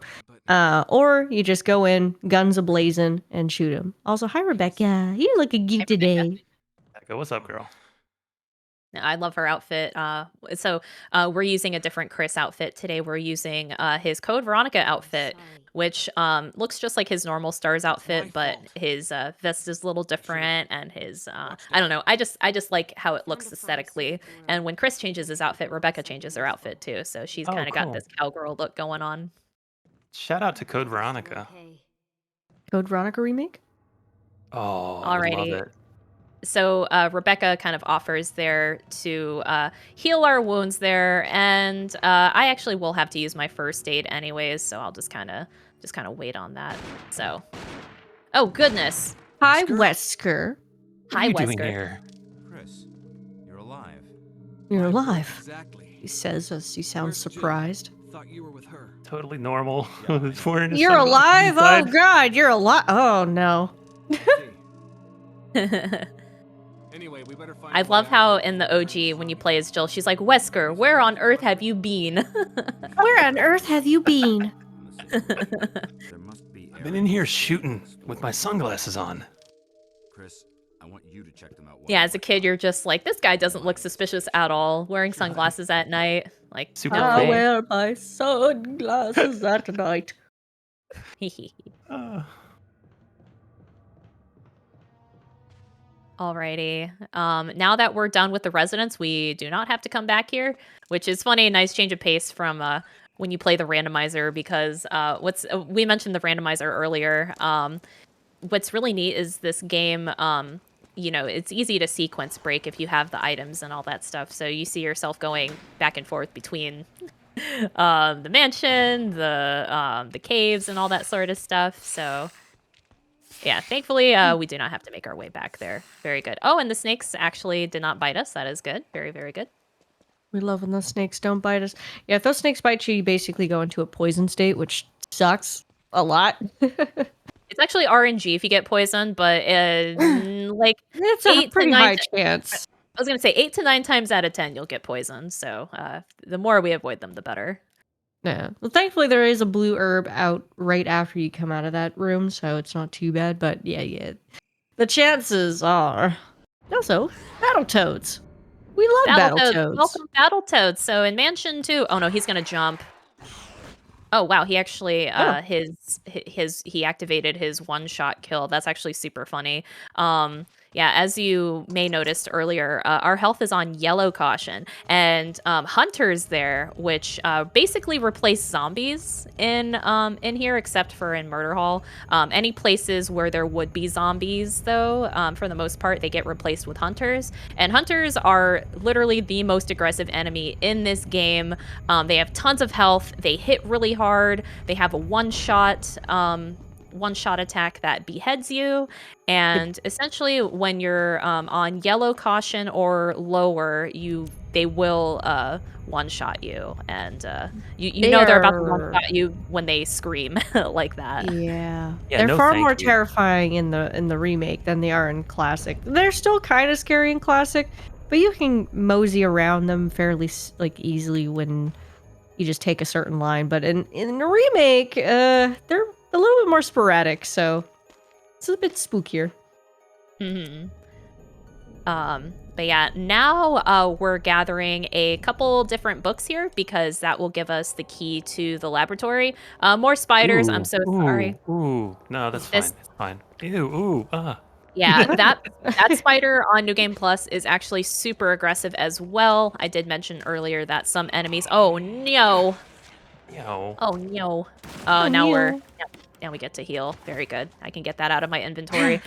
Or you just go in, guns ablazing, and shoot him. Also, hi Rebecca, you looking cute today. Becca, what's up, girl? I love her outfit. So we're using a different Chris outfit today. We're using his Code Veronica outfit, which looks just like his normal Stars outfit, but his vest is a little different, and his I don't know. I just like how it looks aesthetically. And when Chris changes his outfit, Rebecca changes her outfit too. So she's Oh, kind of cool. got this cowgirl look going on. Shout out to Code Veronica. Code Veronica remake? Oh, I would love Alrighty. it. So Rebecca kind of offers there to heal our wounds there, and I actually will have to use my first aid anyways, so I'll just kind of wait on that. So, oh goodness, Hi, Wesker? Wesker. What hi are you doing Wesker. here? Chris, you're alive. You're Why, alive. Exactly. He says as he sounds Where's Jill? surprised. Thought you were with her. Totally normal. Yeah, It's wearing You're sunglasses alive? Oh inside. god, you're alive. Oh no. Okay. Anyway, we better find. I a way love out how of here. in the OG when you play as Jill, she's like, Wesker, where on earth have you been? Where on earth have you been? There must be I've been in here shooting with my sunglasses on. Chris, I want you to check them out. Yeah, as a kid, you're just like, this guy doesn't look suspicious at all, wearing sunglasses at night. Like, Super no I cool. way. wear my sunglasses at night. Alrighty. Now that we're done with the residents, we do not have to come back here, which is funny. A nice change of pace from when you play the randomizer, because we mentioned the randomizer earlier. What's really neat is this game. It's easy to sequence break if you have the items and all that stuff. So you see yourself going back and forth between the mansion, the caves, and all that sort of stuff. So. Yeah, thankfully, we do not have to make our way back there. Very good. Oh, and the snakes actually did not bite us. That is good. Very, very good. We love when those snakes don't bite us. Yeah, if those snakes bite you, you basically go into a poison state, which sucks a lot. It's actually RNG if you get poisoned, but like It's a 8 to pretty 9 high ti chance. I was gonna say 8 to 9 times out of 10 you'll get poisoned, so, the more we avoid them, the better. Yeah. Well, thankfully there is a blue herb out right after you come out of that room, so it's not too bad. But yeah. The chances are. Also, Battletoads. We love Battletoads, Battletoads. welcome Battletoads. So in Mansion 2 oh no, he's gonna jump. Oh wow, he actually Oh. he activated his one-shot kill. That's actually super funny. Yeah, as you may noticed earlier, our health is on yellow caution, and hunters there, which basically replace zombies in here, except for in Murder Hall. Any places where there would be zombies, though, for the most part, they get replaced with hunters. And hunters are literally the most aggressive enemy in this game. They have tons of health. They hit really hard. They have a one-shot attack that beheads you, and essentially when you're on yellow caution or lower, they will one-shot you, and you know they're about to one-shot you when they scream like that. Yeah. Yeah, They're no far thank more you. terrifying in the remake than they are in classic. They're still kind of scary in classic, but you can mosey around them fairly like easily when you just take a certain line. But in the remake, they're a little bit more sporadic, so it's a bit spookier. hmm But yeah, now we're gathering a couple different books here because that will give us the key to the laboratory. More spiders. I'm so sorry. Ooh. No, that's This fine. It's fine. Ew, ooh, Yeah, that spider on New Game Plus is actually super aggressive as well. I did mention earlier that some enemies. Oh no! Yo. Oh no! Oh, Now no. now we get to heal. Very good. I can get that out of my inventory.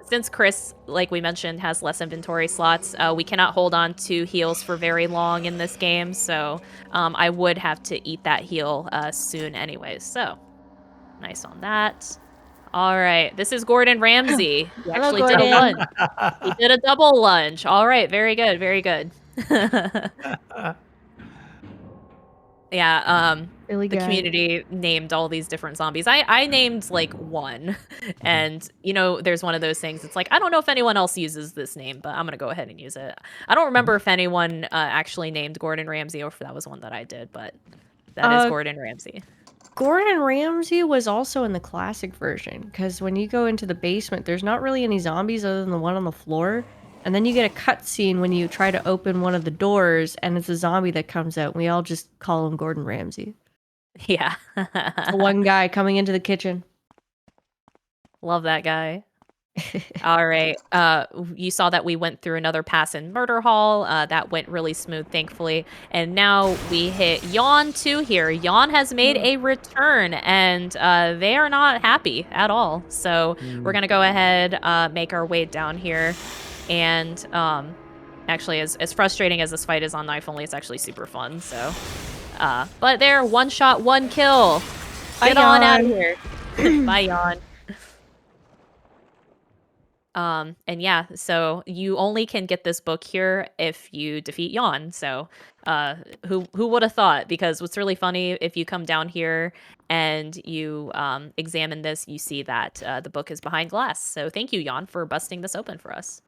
Since Chris, like we mentioned, has less inventory slots, we cannot hold on to heals for very long in this game. So I would have to eat that heal soon, anyways. So nice on that. All right, this is Gordon Ramsay. He Hello, actually did a Gordon. lunge. He did a double lunge. All right, very good, very good. Yeah, Really the good. community named all these different zombies. I named like one, and there's one of those things. It's like I don't know if anyone else uses this name, but I'm gonna go ahead and use it. I don't remember if anyone actually named Gordon Ramsay or if that was one that I did, but that is Gordon Ramsay. Gordon Ramsay was also in the classic version, because when you go into the basement, there's not really any zombies other than the one on the floor. And then you get a cutscene when you try to open one of the doors, and it's a zombie that comes out. And we all just call him Gordon Ramsay. Yeah, The one guy coming into the kitchen. love that guy. All right. You saw that we went through another pass in Murder Hall. That went really smooth, thankfully. And now we hit Yawn 2 here. Yawn has made a return, and they are not happy at all. So we're going to go ahead, make our way down here. And actually, as frustrating as this fight is on knife only, it's actually super fun. So, but there, one shot, one kill. Get on out of here. Bye, Yawn. And yeah, so you only can get this book here if you defeat Yawn. So, who would have thought? Because what's really funny, if you come down here and you examine this, you see that the book is behind glass. So thank you, Yawn, for busting this open for us.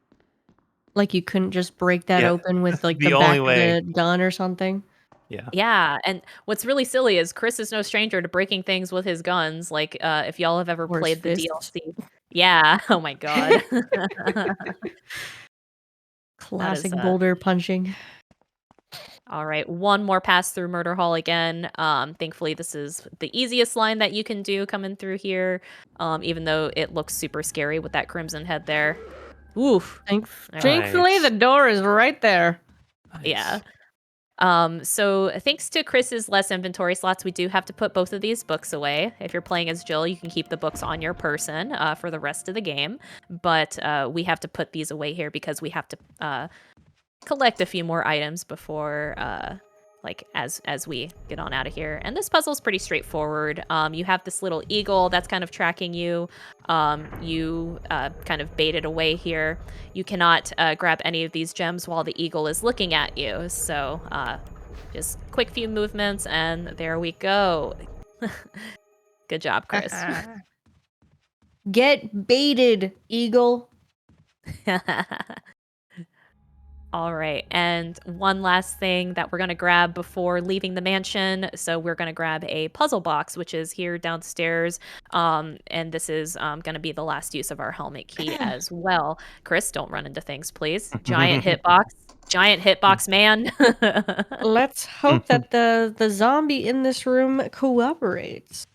Like you couldn't just break that Yeah, open with like the the only back way. of the gun or something. Yeah. Yeah, and what's really silly is Chris is no stranger to breaking things with his guns. Like, if y'all have ever Or his played the fists. DLC. Yeah, oh my god. Classic is, boulder punching. All right, one more pass through Murder Hall again. Thankfully, this is the easiest line that you can do coming through here, even though it looks super scary with that crimson head there. Oof. Thankfully, the door is right there. Nice. Yeah. So thanks to Chris's less inventory slots, we do have to put both of these books away. If you're playing as Jill, you can keep the books on your person for the rest of the game. But we have to put these away here because we have to collect a few more items before like as we get on out of here. And this puzzle is pretty straightforward. You have this little eagle that's kind of tracking you. You kind of bait it away here. You cannot grab any of these gems while the eagle is looking at you. So just quick few movements, and there we go. Good job, Chris. Get baited, eagle. All right, and one last thing that we're going to grab before leaving the mansion. So we're going to grab a puzzle box, which is here downstairs. And this is going to be the last use of our helmet key as well. Chris, don't run into things, please. Giant hitbox man. Let's hope that the zombie in this room cooperates.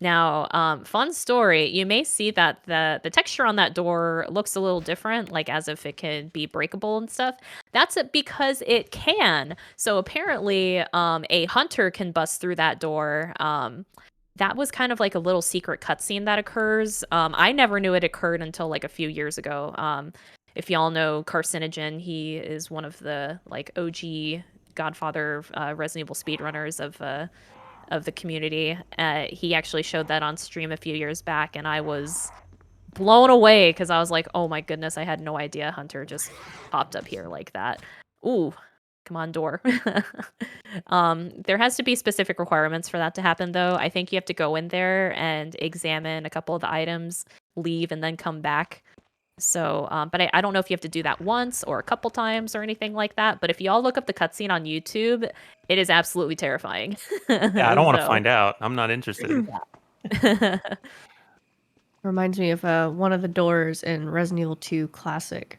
Now, fun story. You may see that the texture on that door looks a little different, like as if it could be breakable and stuff. That's it because it can. So apparently, a hunter can bust through that door. That was kind of like a little secret cutscene that occurs. I never knew it occurred until like a few years ago. If y'all know Carcinogen, he is one of the like OG Godfather Resident Evil speedrunners of the community. He actually showed that on stream a few years back, and I was blown away because I was like, oh my goodness, I had no idea Hunter just popped up here like that. Ooh, come on, door. There has to be specific requirements for that to happen, though. I think you have to go in there and examine a couple of the items, leave, and then come back. So, but I don't know if you have to do that once or a couple times or anything like that. But if y'all look up the cutscene on YouTube, it is absolutely terrifying. Yeah, I don't want to find out. I'm not interested. Reminds me of one of the doors in Resident Evil 2 Classic.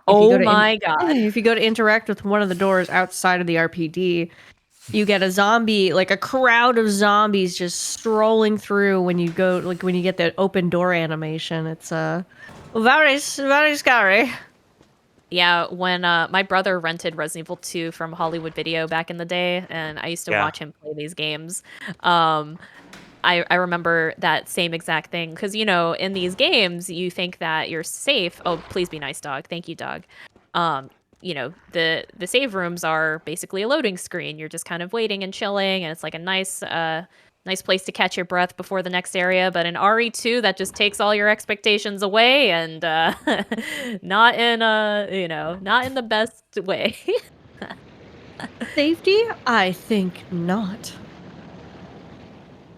Oh my god. If you go to interact with one of the doors outside of the RPD, you get a zombie, like a crowd of zombies just strolling through when you go, like when you get the open door animation. It's very, very scary. Yeah, when my brother rented Resident Evil 2 from Hollywood Video back in the day, and I used to watch him play these games, I remember that same exact thing. Because, you know, in these games, you think that you're safe. Oh, please be nice, dog. Thank you, dog. You know, the save rooms are basically a loading screen. You're just kind of waiting and chilling, and it's like a nice place to catch your breath before the next area. But in RE2, that just takes all your expectations away, and not in the best way. Safety? I think not.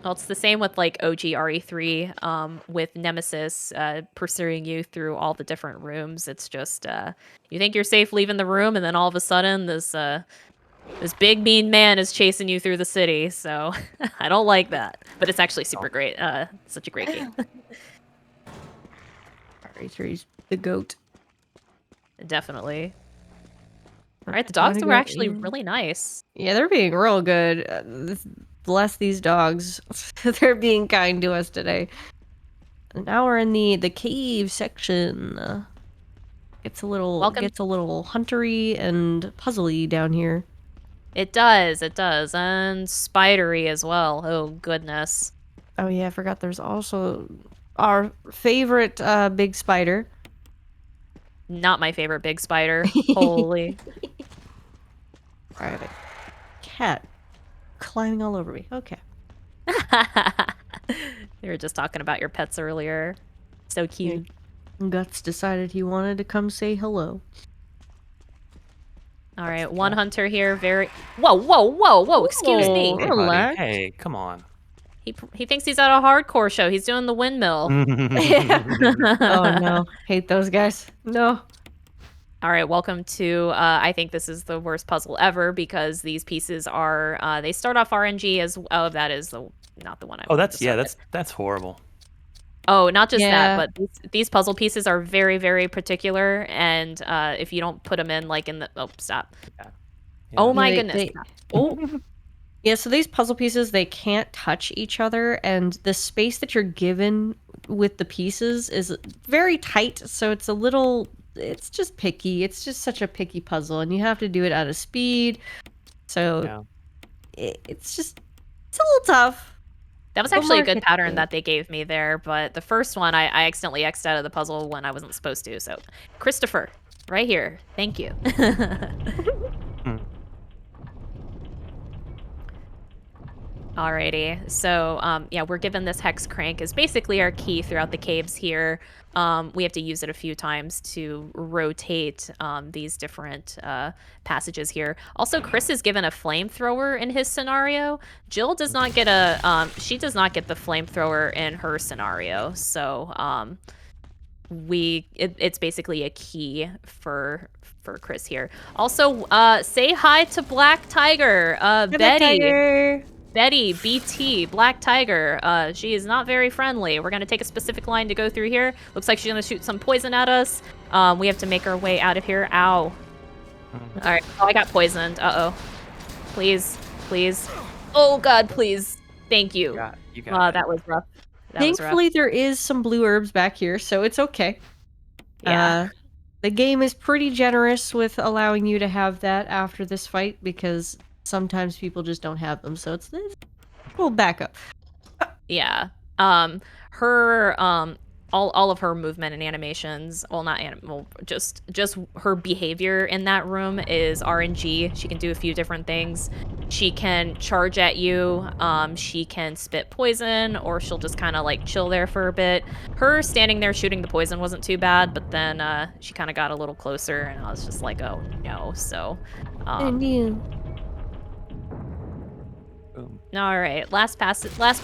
Well, it's the same with like OG RE3, with Nemesis pursuing you through all the different rooms. It's just you think you're safe leaving the room, and then all of a sudden this big mean man is chasing you through the city. So I don't like that, but it's actually super great. Such a great game. RE3's the goat. Definitely. All right, the dogs were actually really nice. Yeah, they're being real good. Bless these dogs. They're being kind to us today. And now we're in the cave section. It's a little huntery and puzzly down here. It does, and spidery as well. Oh goodness. Oh yeah, I forgot there's also our favorite big spider. Not my favorite big spider. Holy. Alright. Cat climbing all over me. Okay. We were just talking about your pets earlier. So cute. Guts decided he wanted to come say hello. All right, one hunter here. Whoa! Excuse me. Relax. Hey, come on. He thinks he's at a hardcore show. He's doing the windmill. Oh no, hate those guys. No. All right, welcome to. I think this is the worst puzzle ever because these pieces are. They start off RNG as. Oh, that is not the one I. Oh, that's horrible. Oh, not just that, but these puzzle pieces are very, very particular, and if you don't put them in, like in the stop. Yeah. Oh my goodness. Yeah, so these puzzle pieces, they can't touch each other, and the space that you're given with the pieces is very tight, so it's just picky. It's just such a picky puzzle, and you have to do it at a speed. So it's a little tough. That was actually a good pattern that they gave me there, but the first one, I accidentally X'd out of the puzzle when I wasn't supposed to. So, Christopher, right here. Thank you. Alrighty, so yeah, we're given this hex crank is basically our key throughout the caves here. We have to use it a few times to rotate these different passages here. Also, Chris is given a flamethrower in his scenario. Jill does not get she does not get the flamethrower in her scenario. So it's basically a key for Chris here. Also, say hi to Black Tiger, Betty. Black Tiger. Betty, BT, Black Tiger. She is not very friendly. We're going to take a specific line to go through here. Looks like she's going to shoot some poison at us. We have to make our way out of here. Ow. All right. Oh, I got poisoned. Uh-oh. Please. Please. Oh, God, please. Thank you. You got it. That was rough. Thankfully, there is some blue herbs back here, so it's okay. Yeah. The game is pretty generous with allowing you to have that after this fight because sometimes people just don't have them, so it's a little backup. Yeah. Her all of her movement and animations, just her behavior in that room is RNG. She can do a few different things. She can charge at you, she can spit poison, or she'll just kind of like chill there for a bit. Her standing there shooting the poison wasn't too bad, but then she kind of got a little closer and I was just like, oh no. So And you. Boom. all right, last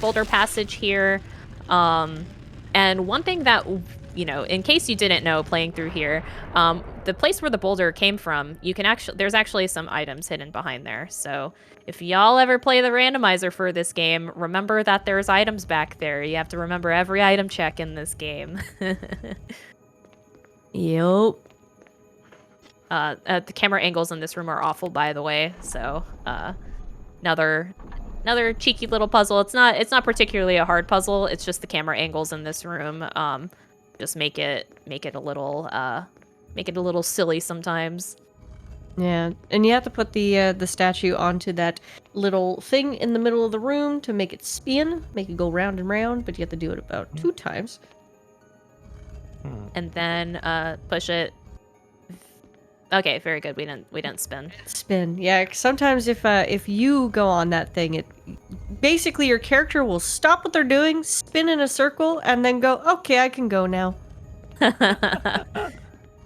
boulder passage here. And one thing that, you know, in case you didn't know playing through here, the place where the boulder came from, there's actually some items hidden behind there. So if y'all ever play the randomizer for this game, remember that there's items back there. You have to remember every item check in this game. Yup. The camera angles in this room are awful, by the way. So another cheeky little puzzle. It's not particularly a hard puzzle. It's just the camera angles in this room just make it a little silly sometimes. Yeah, and you have to put the statue onto that little thing in the middle of the room to make it spin, make it go round and round, but you have to do it about 2 times. And then push it. Okay, very good. We didn't spin. Spin, yeah. 'Cause sometimes if you go on that thing, it basically your character will stop what they're doing, spin in a circle, and then go, okay, I can go now.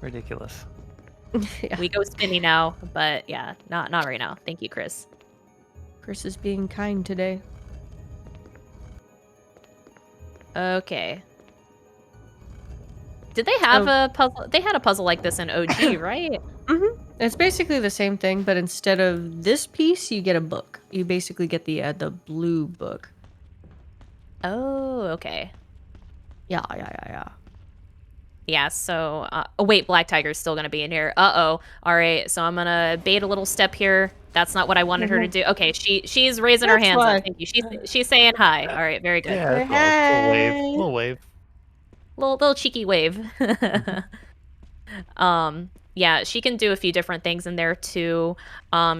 Ridiculous. Yeah. We go spinny now, but yeah, not right now. Thank you, Chris. Chris is being kind today. Okay. Did they have a puzzle? They had a puzzle like this in OG, right? Mm-hmm. It's basically the same thing, but instead of this piece, you get a book. You basically get the blue book. Oh, okay. Yeah. Yeah, so... oh, wait, Black Tiger's still going to be in here. Uh-oh. All right, so I'm going to bait a little step here. That's not what I wanted her to do. Okay, she's raising her hands up. Thank you. She's saying hi. All right, very good. Yeah, that's a little wave. Little cheeky wave. Yeah, she can do a few different things in there too.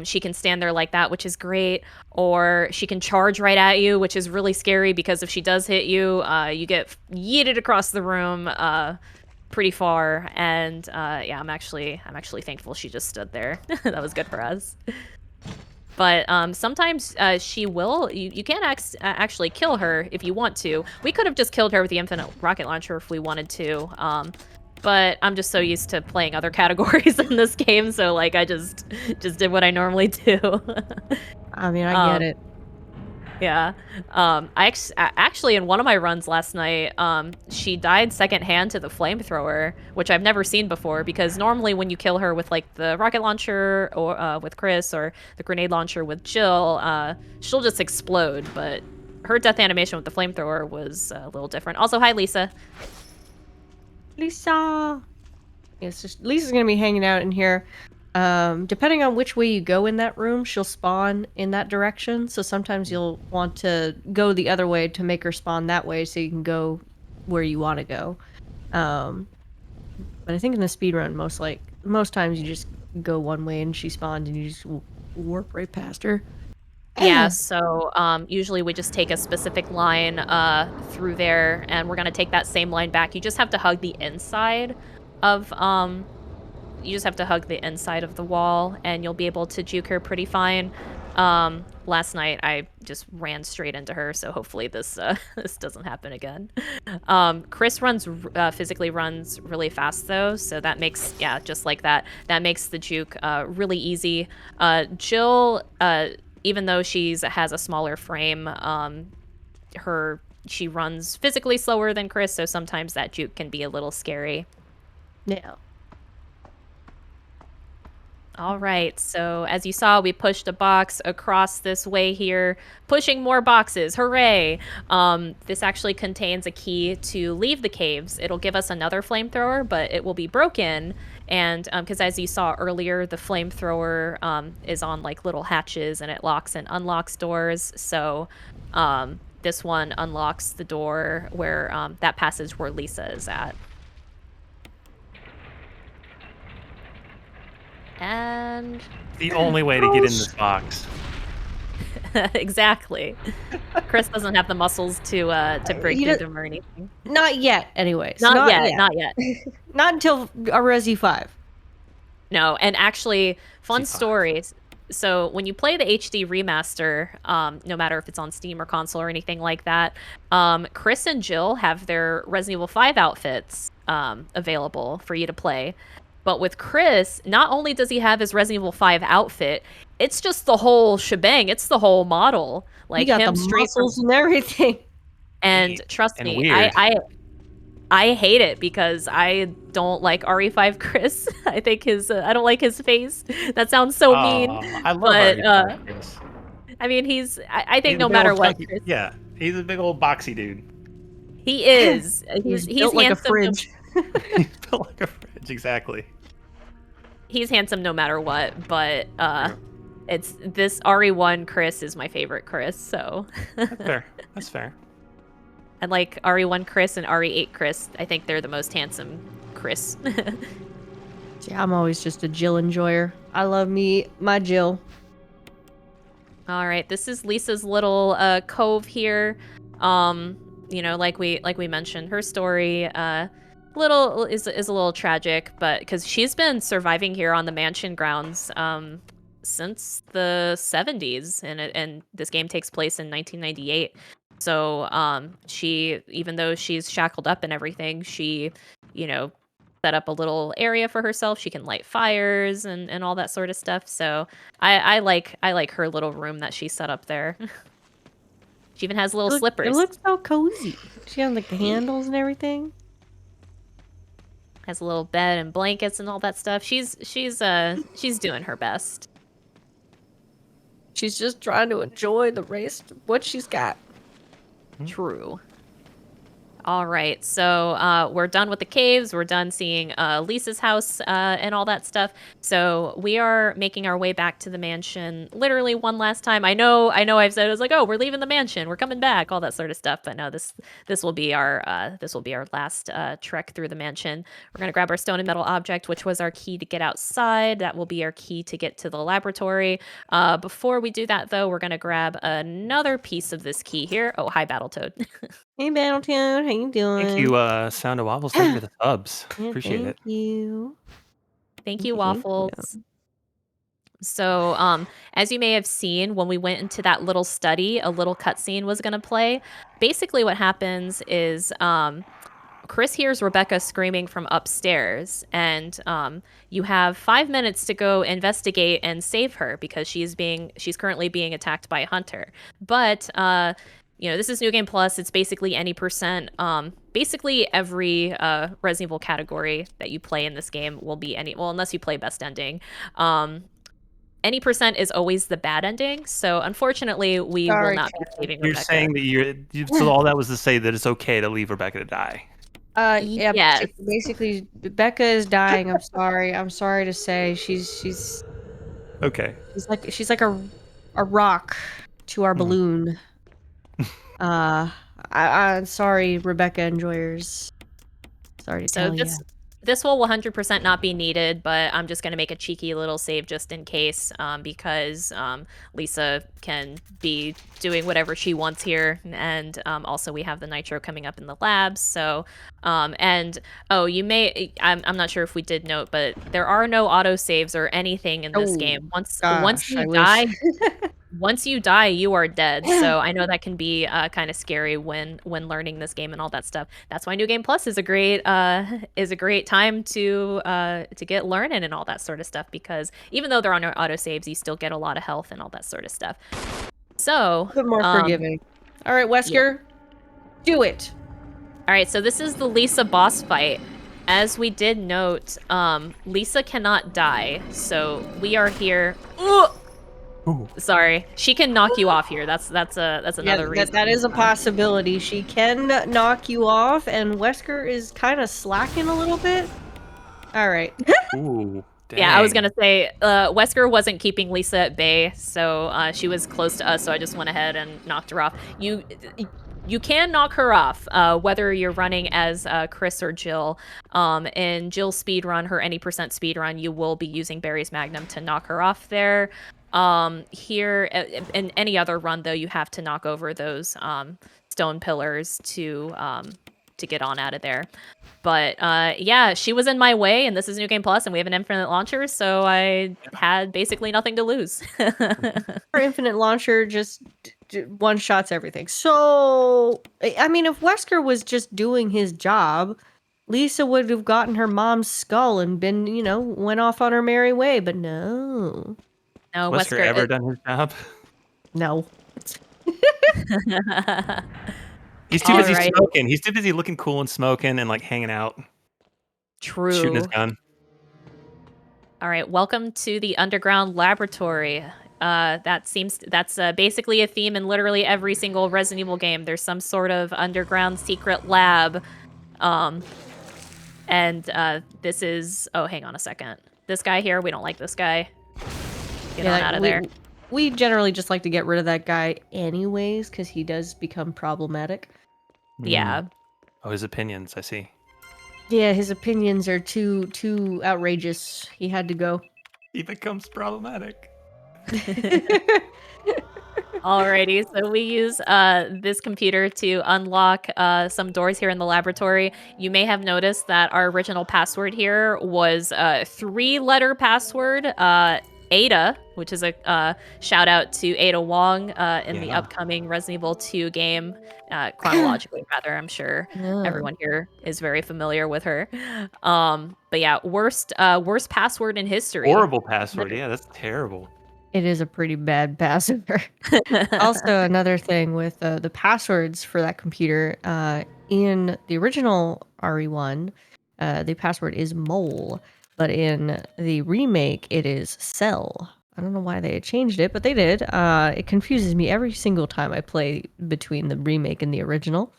She can stand there like that, which is great, or she can charge right at you, which is really scary because if she does hit you, you get yeeted across the room pretty far. And yeah, I'm actually thankful she just stood there. That was good for us. But sometimes she will. You can actually kill her if you want to. We could have just killed her with the infinite rocket launcher if we wanted to. But I'm just so used to playing other categories in this game, so like I just did what I normally do. I mean, I get it. Yeah. I actually in one of my runs last night, she died secondhand to the flamethrower, which I've never seen before. Because normally when you kill her with like the rocket launcher or with Chris or the grenade launcher with Jill, she'll just explode. But her death animation with the flamethrower was a little different. Also, hi Lisa. Lisa. Yes, just Lisa's gonna be hanging out in here. Depending on which way you go in that room, she'll spawn in that direction. So sometimes you'll want to go the other way to make her spawn that way, so you can go where you want to go. But I think in the speedrun, most times you just go one way and she spawned, and you just warp right past her. Yeah, so usually we just take a specific line through there, and we're gonna take that same line back. You just have to hug the inside of the wall, and you'll be able to juke her pretty fine. Last night I just ran straight into her, so hopefully this this doesn't happen again. Chris physically runs really fast though, so that makes just like that makes the juke really easy. Jill, even though has a smaller frame, she runs physically slower than Chris, so sometimes that juke can be a little scary. Yeah. All right, so as you saw, we pushed a box across this way here, pushing more boxes. Hooray! This actually contains a key to leave the caves. It'll give us another flamethrower, but it will be broken. And because as you saw earlier, the flamethrower is on like little hatches and it locks and unlocks doors. So this one unlocks the door where that passage where Lisa is at. And The only way to get in this box. exactly. Chris doesn't have the muscles to break through them or anything. Not yet, anyways. Not yet. Not until a Resi 5. No, and actually, fun stories. So when you play the HD remaster, no matter if it's on Steam or console or anything like that, Chris and Jill have their Resident Evil 5 outfits available for you to play. But with Chris, not only does he have his Resident Evil 5 outfit, it's just the whole shebang. It's the whole model. Like he got him the straight muscles and everything. And trust me, weird. I hate it because I don't like RE5 Chris. I think I don't like his face. That sounds so mean. I love but RE5 Chris. I mean, I think He's no a big matter old what, chunky- Chris, Yeah, he's a big old boxy dude. he is. He's built like a handsome. fridge. He's built like a fridge, exactly. He's handsome no matter what, but it's this RE1 Chris is my favorite Chris. So That's fair. That's fair. and like RE1 Chris and RE8 Chris, I think they're the most handsome Chris. See, I'm always just a Jill enjoyer. I love my Jill. All right, this is Lisa's little cove here. You know, like we mentioned, her story is a little tragic, but because she's been surviving here on the mansion grounds since the 70s, and this game takes place in 1998. So she, even though she's shackled up and everything, she, set up a little area for herself. She can light fires and all that sort of stuff. So I like her little room that she set up there. She even has little slippers. It looks so cozy. She has like the handles and everything. Has a little bed and blankets and all that stuff. She's doing her best. She's just trying to enjoy the rest of what she's got. True. All right, so we're done with the caves. We're done seeing Lisa's house and all that stuff. So we are making our way back to the mansion literally one last time. I know I've said it was like, oh, we're leaving the mansion, we're coming back, all that sort of stuff. But no, this will be our last trek through the mansion. We're gonna grab our stone and metal object, which was our key to get outside. That will be our key to get to the laboratory. Before we do that, though, we're gonna grab another piece of this key here. Oh, hi, Battletoad. Hey, Battletoad, how you doing? Thank you, Sound of Waffles. Thank you for the subs. Appreciate it. Thank you. Thank you, Waffles. So, as you may have seen, when we went into that little study, a little cutscene was going to play. Basically, what happens is Chris hears Rebecca screaming from upstairs, and you have 5 minutes to go investigate and save her because she's currently being attacked by a hunter. But this is New Game Plus. It's basically any percent. Basically, every Resident Evil category that you play in this game will be unless you play best ending. Any percent is always the bad ending. So unfortunately, we will not be saving Rebecca. You're saying that so all that was to say that it's okay to leave Rebecca to die. Yeah. Yes. Basically, Becca is dying. I'm sorry. I'm sorry to say she's Okay. She's like a rock to our balloon. I'm sorry, Rebecca enjoyers. Sorry to tell you. This will 100% not be needed, but I'm just going to make a cheeky little save just in case, because Lisa can be doing whatever she wants here, and also we have the nitro coming up in the labs. So, I'm not sure if we did note, but there are no auto saves or anything in this game. Once you die, once you die, you are dead. So I know that can be kind of scary when learning this game and all that stuff. That's why New Game Plus is a great time to get learning and all that sort of stuff, because even though they're on auto saves, you still get a lot of health and all that sort of stuff. So A bit more forgiving. All right, Wesker, do it. All right, so this is the Lisa boss fight. As we did note, Lisa cannot die, so we are here. Ooh. Sorry, she can knock you off here. That's another reason. That is a possibility. She can knock you off, and Wesker is kind of slacking a little bit. All right. Ooh. Dang. Yeah, I was gonna say Wesker wasn't keeping Lisa at bay, so she was close to us. So I just went ahead and knocked her off. You can knock her off, whether you're running as Chris or Jill. In Jill's speedrun, her any percent speedrun, you will be using Barry's Magnum to knock her off there. Here, in any other run, though, you have to knock over those stone pillars to get on out of there. But yeah, she was in my way, and this is New Game Plus, and we have an infinite launcher, so I had basically nothing to lose. Her infinite launcher just one-shots everything. So, I mean, if Wesker was just doing his job, Lisa would have gotten her mom's skull and been, went off on her merry way, but no. No, Wesker ever done his job? No. He's too busy Alrighty. smoking. He's too busy looking cool and smoking and like hanging out, True. shooting his gun. All right, welcome to the underground laboratory. That's basically a theme in literally every single Resident Evil game. There's some sort of underground secret lab. And this is, oh, hang on a second. This guy here, we don't like this guy. Get on out of there. We generally just like to get rid of that guy anyways, because he does become problematic. Yeah. Oh, his opinions, I see. Yeah, his opinions are too outrageous. He had to go. He becomes problematic. Alrighty, so we use this computer to unlock some doors here in the laboratory. You may have noticed that our original password here was a 3-letter password, Ada, which is a shout out to Ada Wong in the upcoming Resident Evil 2 game, chronologically rather. I'm sure everyone here is very familiar with her. But yeah, worst password in history. Horrible password. Yeah, that's terrible. It is a pretty bad password. Also, another thing with the passwords for that computer, in the original RE1, the password is mole, but in the remake, it is cell. I don't know why they changed it, but they did. It confuses me every single time I play between the remake and the original.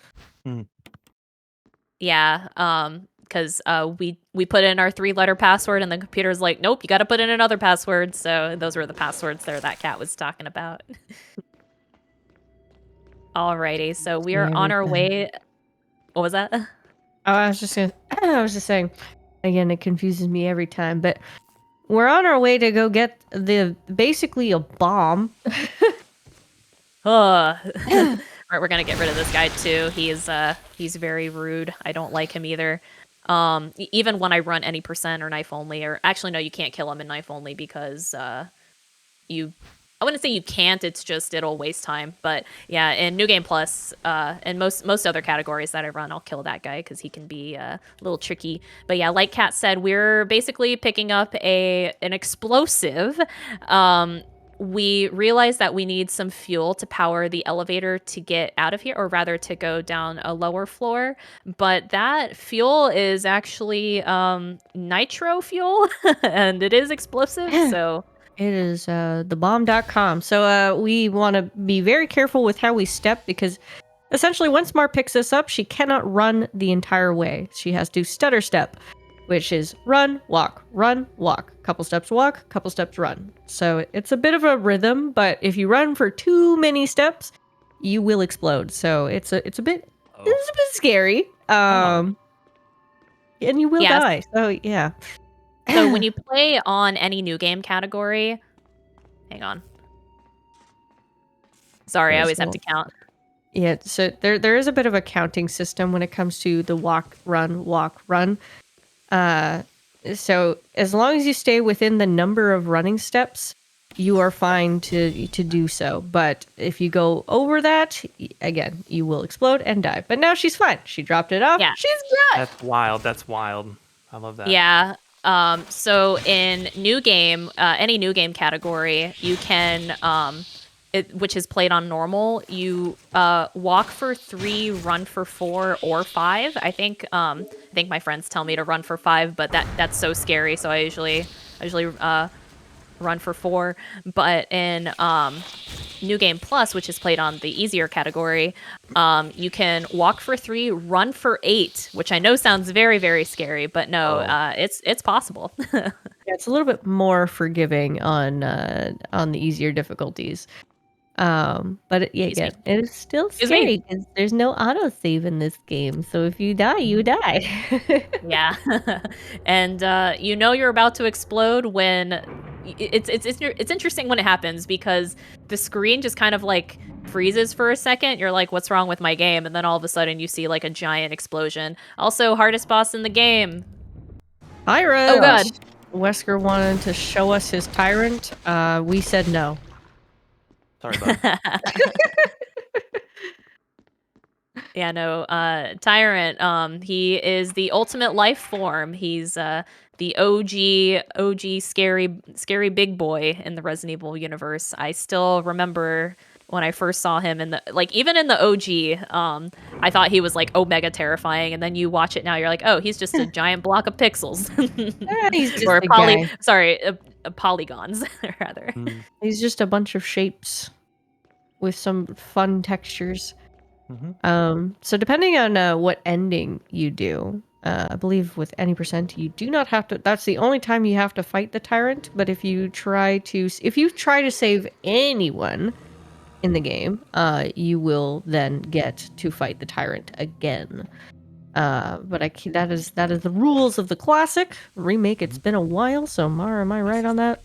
Yeah, because we put in our 3-letter password, and the computer's like, nope, you got to put in another password. So those were the passwords there that Kat was talking about. Alrighty, so we are on our way. What was that? Oh, I was just saying, again, it confuses me every time, but we're on our way to go get basically a bomb. Right, we're gonna get rid of this guy too. He's very rude. I don't like him either. Even when I run any percent or knife only, or actually no, you can't kill him in knife only because I wouldn't say you can't. It's just it'll waste time. But yeah, in New Game Plus, and most other categories that I run, I'll kill that guy because he can be a little tricky. But yeah, like Kat said, we're basically picking up an explosive. We realized that we need some fuel to power the elevator to get out of here, or rather to go down a lower floor. But that fuel is actually nitro fuel, and it is explosive, so... It is thebomb.com. So we want to be very careful with how we step, because essentially once Mar picks us up, she cannot run the entire way. She has to stutter step, which is run, walk, couple steps walk, couple steps run. So it's a bit of a rhythm, but if you run for too many steps, you will explode. So it's a bit scary. And you will die. So yeah. So when you play on any new game category, hang on. Sorry, I always have to count. Yeah, so there is a bit of a counting system when it comes to the walk, run. So as long as you stay within the number of running steps, you are fine to do so. But if you go over that, again, you will explode and die. But now she's fine. She dropped it off. Yeah. She's good. That's wild. That's wild. I love that. Yeah. So in new game, any new game category, you can, which is played on normal, you walk for 3, run for 4 or 5. I think my friends tell me to run for 5, but that's so scary. So I usually run for 4. But in New Game Plus, which is played on the easier category, you can walk for 3, run for 8, which I know sounds very, very scary, but no, it's possible. Yeah, it's a little bit more forgiving on the easier difficulties. But again, it is still scary because there's no autosave in this game. So if you die, you die. Yeah. And you're about to explode when it's interesting when it happens, because the screen just kind of like freezes for a second. You're like, what's wrong with my game? And then all of a sudden you see like a giant explosion. Also, hardest boss in the game. Tyrant. Oh god. Wesker wanted to show us his tyrant. We said no. Sorry, bud. Yeah, no, Tyrant, he is the ultimate life form. He's the OG scary big boy in the Resident Evil universe. I still remember when I first saw him even in the OG, I thought he was like omega terrifying, and then you watch it now, you're like, oh, he's just a giant block of pixels. He's just or a guy. polygons rather. He's just a bunch of shapes with some fun textures. So depending on what ending you do, I believe with any percent, you do not have to. That's the only time you have to fight the tyrant. But if you try to save anyone in the game, you will then get to fight the tyrant again. But that is the rules of the classic remake. It's been a while, so Mara, am I right on that?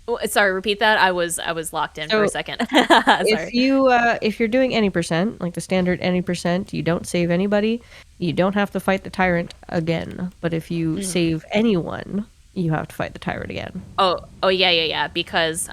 Oh, sorry, repeat that. I was locked in for a second. If you're doing any percent, like the standard any percent, you don't save anybody, you don't have to fight the tyrant again. But if you save anyone, you have to fight the tyrant again. Oh yeah, because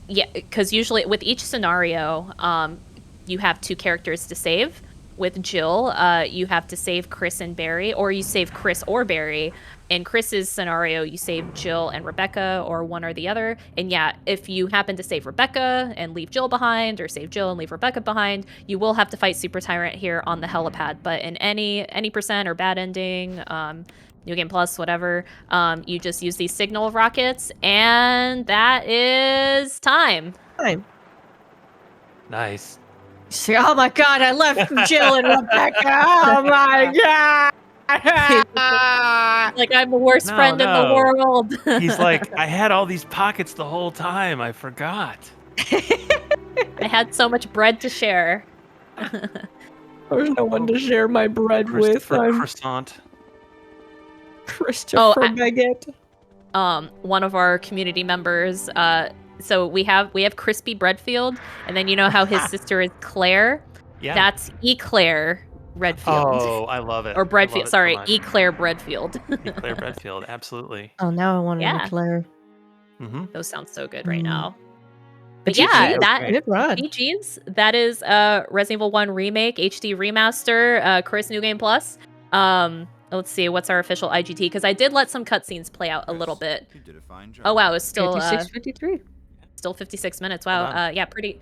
because usually with each scenario, you have 2 characters to save. With Jill, you have to save Chris and Barry, or you save Chris or Barry. In Chris's scenario, you save Jill and Rebecca, or one or the other. And yeah, if you happen to save Rebecca and leave Jill behind, or save Jill and leave Rebecca behind, you will have to fight Super Tyrant here on the helipad. But in any percent or bad ending, New Game Plus, whatever, you just use these signal rockets, and that is time. Nice. See, oh my god, I left Jill and Rebecca. Oh my god. Like I'm the worst friend in the world. He's like, I had all these pockets the whole time. I forgot. I had so much bread to share. There's no one to share my bread with. Croissant. Christopher Baguette. One of our community members. So we have Crispy Breadfield, and then you know how his sister is Claire. Yeah. That's Eclair Redfield. Oh, I love it. Or Breadfield. Sorry, so Eclair Breadfield. Eclair Breadfield, absolutely. Oh, now I want an Eclair. Those sound so good right now. But GG's, that is Resident Evil 1 Remake, HD Remaster, Chris New Game Plus. Let's see, what's our official IGT? Because I did let some cutscenes play out a little bit. You did a fine job. Oh wow, it's still 56:53. Still 56 minutes. Wow. Yeah, pretty.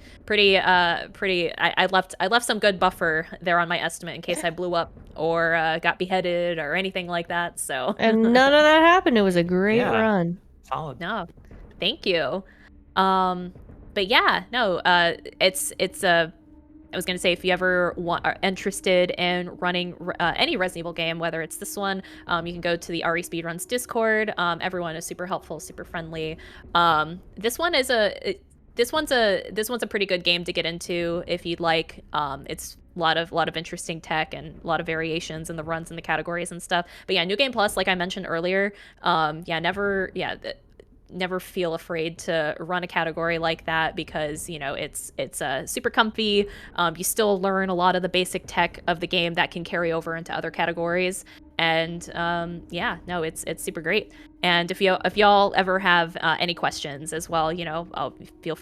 I left some good buffer there on my estimate in case I blew up or got beheaded or anything like that. So. And none of that happened. It was a great run. Solid. No, thank you. But yeah, no. It's I was going to say, if you ever are interested in running any Resident Evil game, whether it's this one, you can go to the RE Speedruns Discord. Everyone is super helpful, super friendly. This one's a pretty good game to get into if you'd like. It's a lot of interesting tech and a lot of variations in the runs and the categories and stuff. But yeah, New Game Plus, like I mentioned earlier, never feel afraid to run a category like that, because it's super comfy. You still learn a lot of the basic tech of the game that can carry over into other categories, And yeah, no, it's super great. And if y'all ever have any questions as well, you know,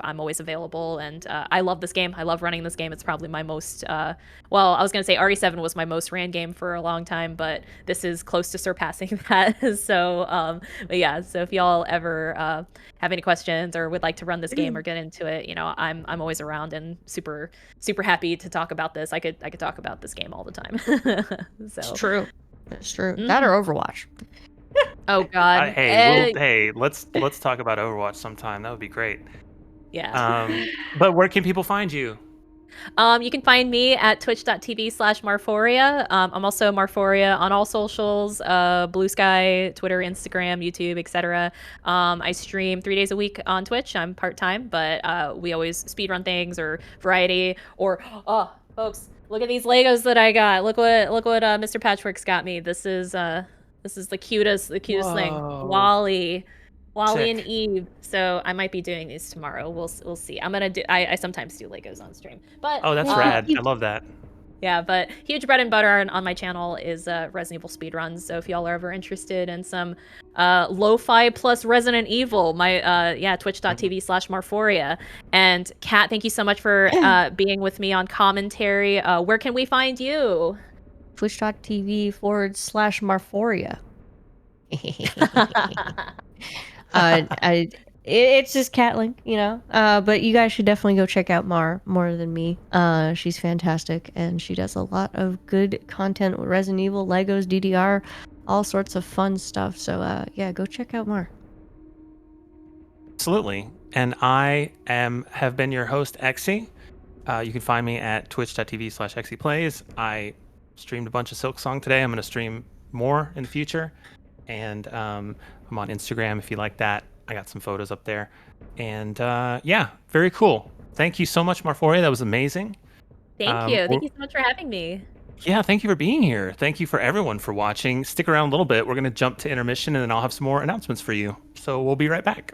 I'm always available. And I love this game. I love running this game. It's probably my most well, I was gonna say RE7 was my most ran game for a long time, but this is close to surpassing that. So but yeah, so if y'all ever have any questions or would like to run this game or get into it, you know, I'm always around and super happy to talk about this. I could talk about this game all the time. So It's true. It's true. That or Overwatch. Oh God. Let's talk about Overwatch sometime. That would be great. Yeah. But where can people find you? You can find me at twitch.tv/marphoria. I'm also Marphoria on all socials, Blue Sky, Twitter, Instagram, YouTube, etc. I stream 3 days a week on Twitch. I'm part-time, but we always speedrun things or variety or, oh, folks, look at these Legos that I got. Look what Mr. Patchwork's got me. This is the cutest thing. Whoa. Wally Sick. and Eve. So I might be doing these tomorrow. We'll see. I'm gonna do. I sometimes do Legos on stream, but Oh, that's rad. I love that. yeah, but huge bread and butter on my channel is Resident Evil speedruns. So if y'all are ever interested in some lo-fi plus Resident Evil, my twitch.tv/marphoria. And Kat, thank you so much for being with me on commentary. Where can we find you? Twitch.tv/marphoria. It's just KatLink, you know. But you guys should definitely go check out more than me. She's fantastic, and she does a lot of good content with Resident Evil, Legos, DDR, all sorts of fun stuff. So yeah, go check out Mar. Absolutely. And I have been your host, Exy. You can find me at twitch.tv/exyplays. I streamed a bunch of Silksong today. I'm going to stream more in the future. And I'm on Instagram if you like that. I got some photos up there. And yeah, very cool. Thank you so much, Marphoria. That was amazing. Thank you. Thank you so much for having me. Yeah, thank you for being here. Thank you for everyone for watching. Stick around a little bit. We're going to jump to intermission, and then I'll have some more announcements for you. So we'll be right back.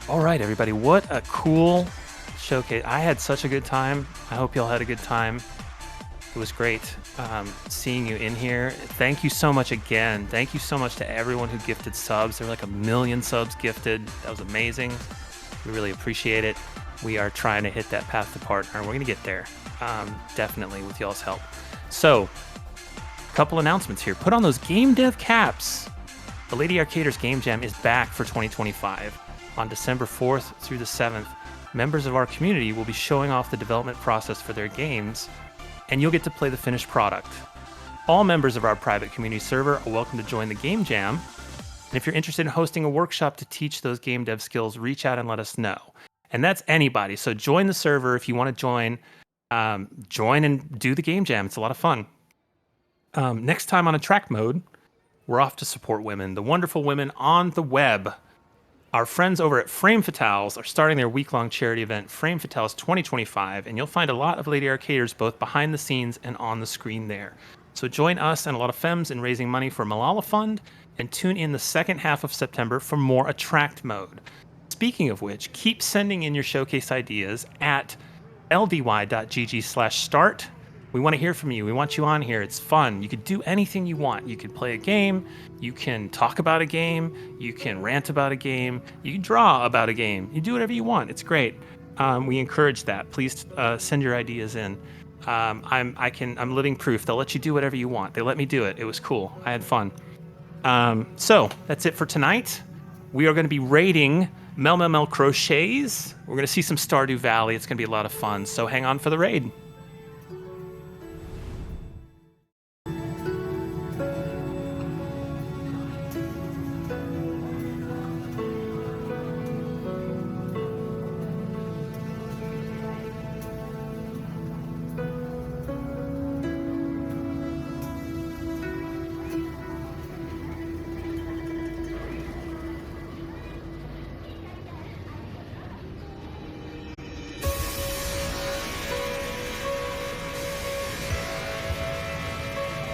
All right, everybody, what a cool showcase. I had such a good time. I hope y'all had a good time. It was great seeing you in here. Thank you so much again. Thank you so much to everyone who gifted subs. There were like 1 million subs gifted. That was amazing. We really appreciate it. We are trying to hit that path to partner. We're going to get there, definitely, with y'all's help. So, a couple announcements here. Put on those game dev caps. The Lady Arcaders Game Jam is back for 2025. On December 4th through the 7th, members of our community will be showing off the development process for their games, and you'll get to play the finished product. All members of our private community server are welcome to join the Game Jam, and if you're interested in hosting a workshop to teach those game dev skills, reach out and let us know. And that's anybody, so join the server if you want to join. Join and do the Game Jam. It's a lot of fun. Next time on Attract Mode, we're off to support women, the wonderful women on the web. Our friends over at Frame Fatales are starting their week-long charity event, Frame Fatales 2025, and you'll find a lot of Lady Arcaders both behind the scenes and on the screen there. So join us and a lot of femmes in raising money for Malala Fund, and tune in the second half of September for more Attract Mode. Speaking of which, keep sending in your showcase ideas at ldy.gg/start. We want to hear from you. We want you on here. It's fun. You could do anything you want. You could play a game. You can talk about a game. You can rant about a game. You can draw about a game. You do whatever you want. It's great. We encourage that. Please send your ideas in. I'm living proof. They'll let you do whatever you want. They let me do it. It was cool. I had fun. So that's it for tonight. We are going to be raiding Mel Crochets. We're going to see some Stardew Valley. It's going to be a lot of fun. So hang on for the raid.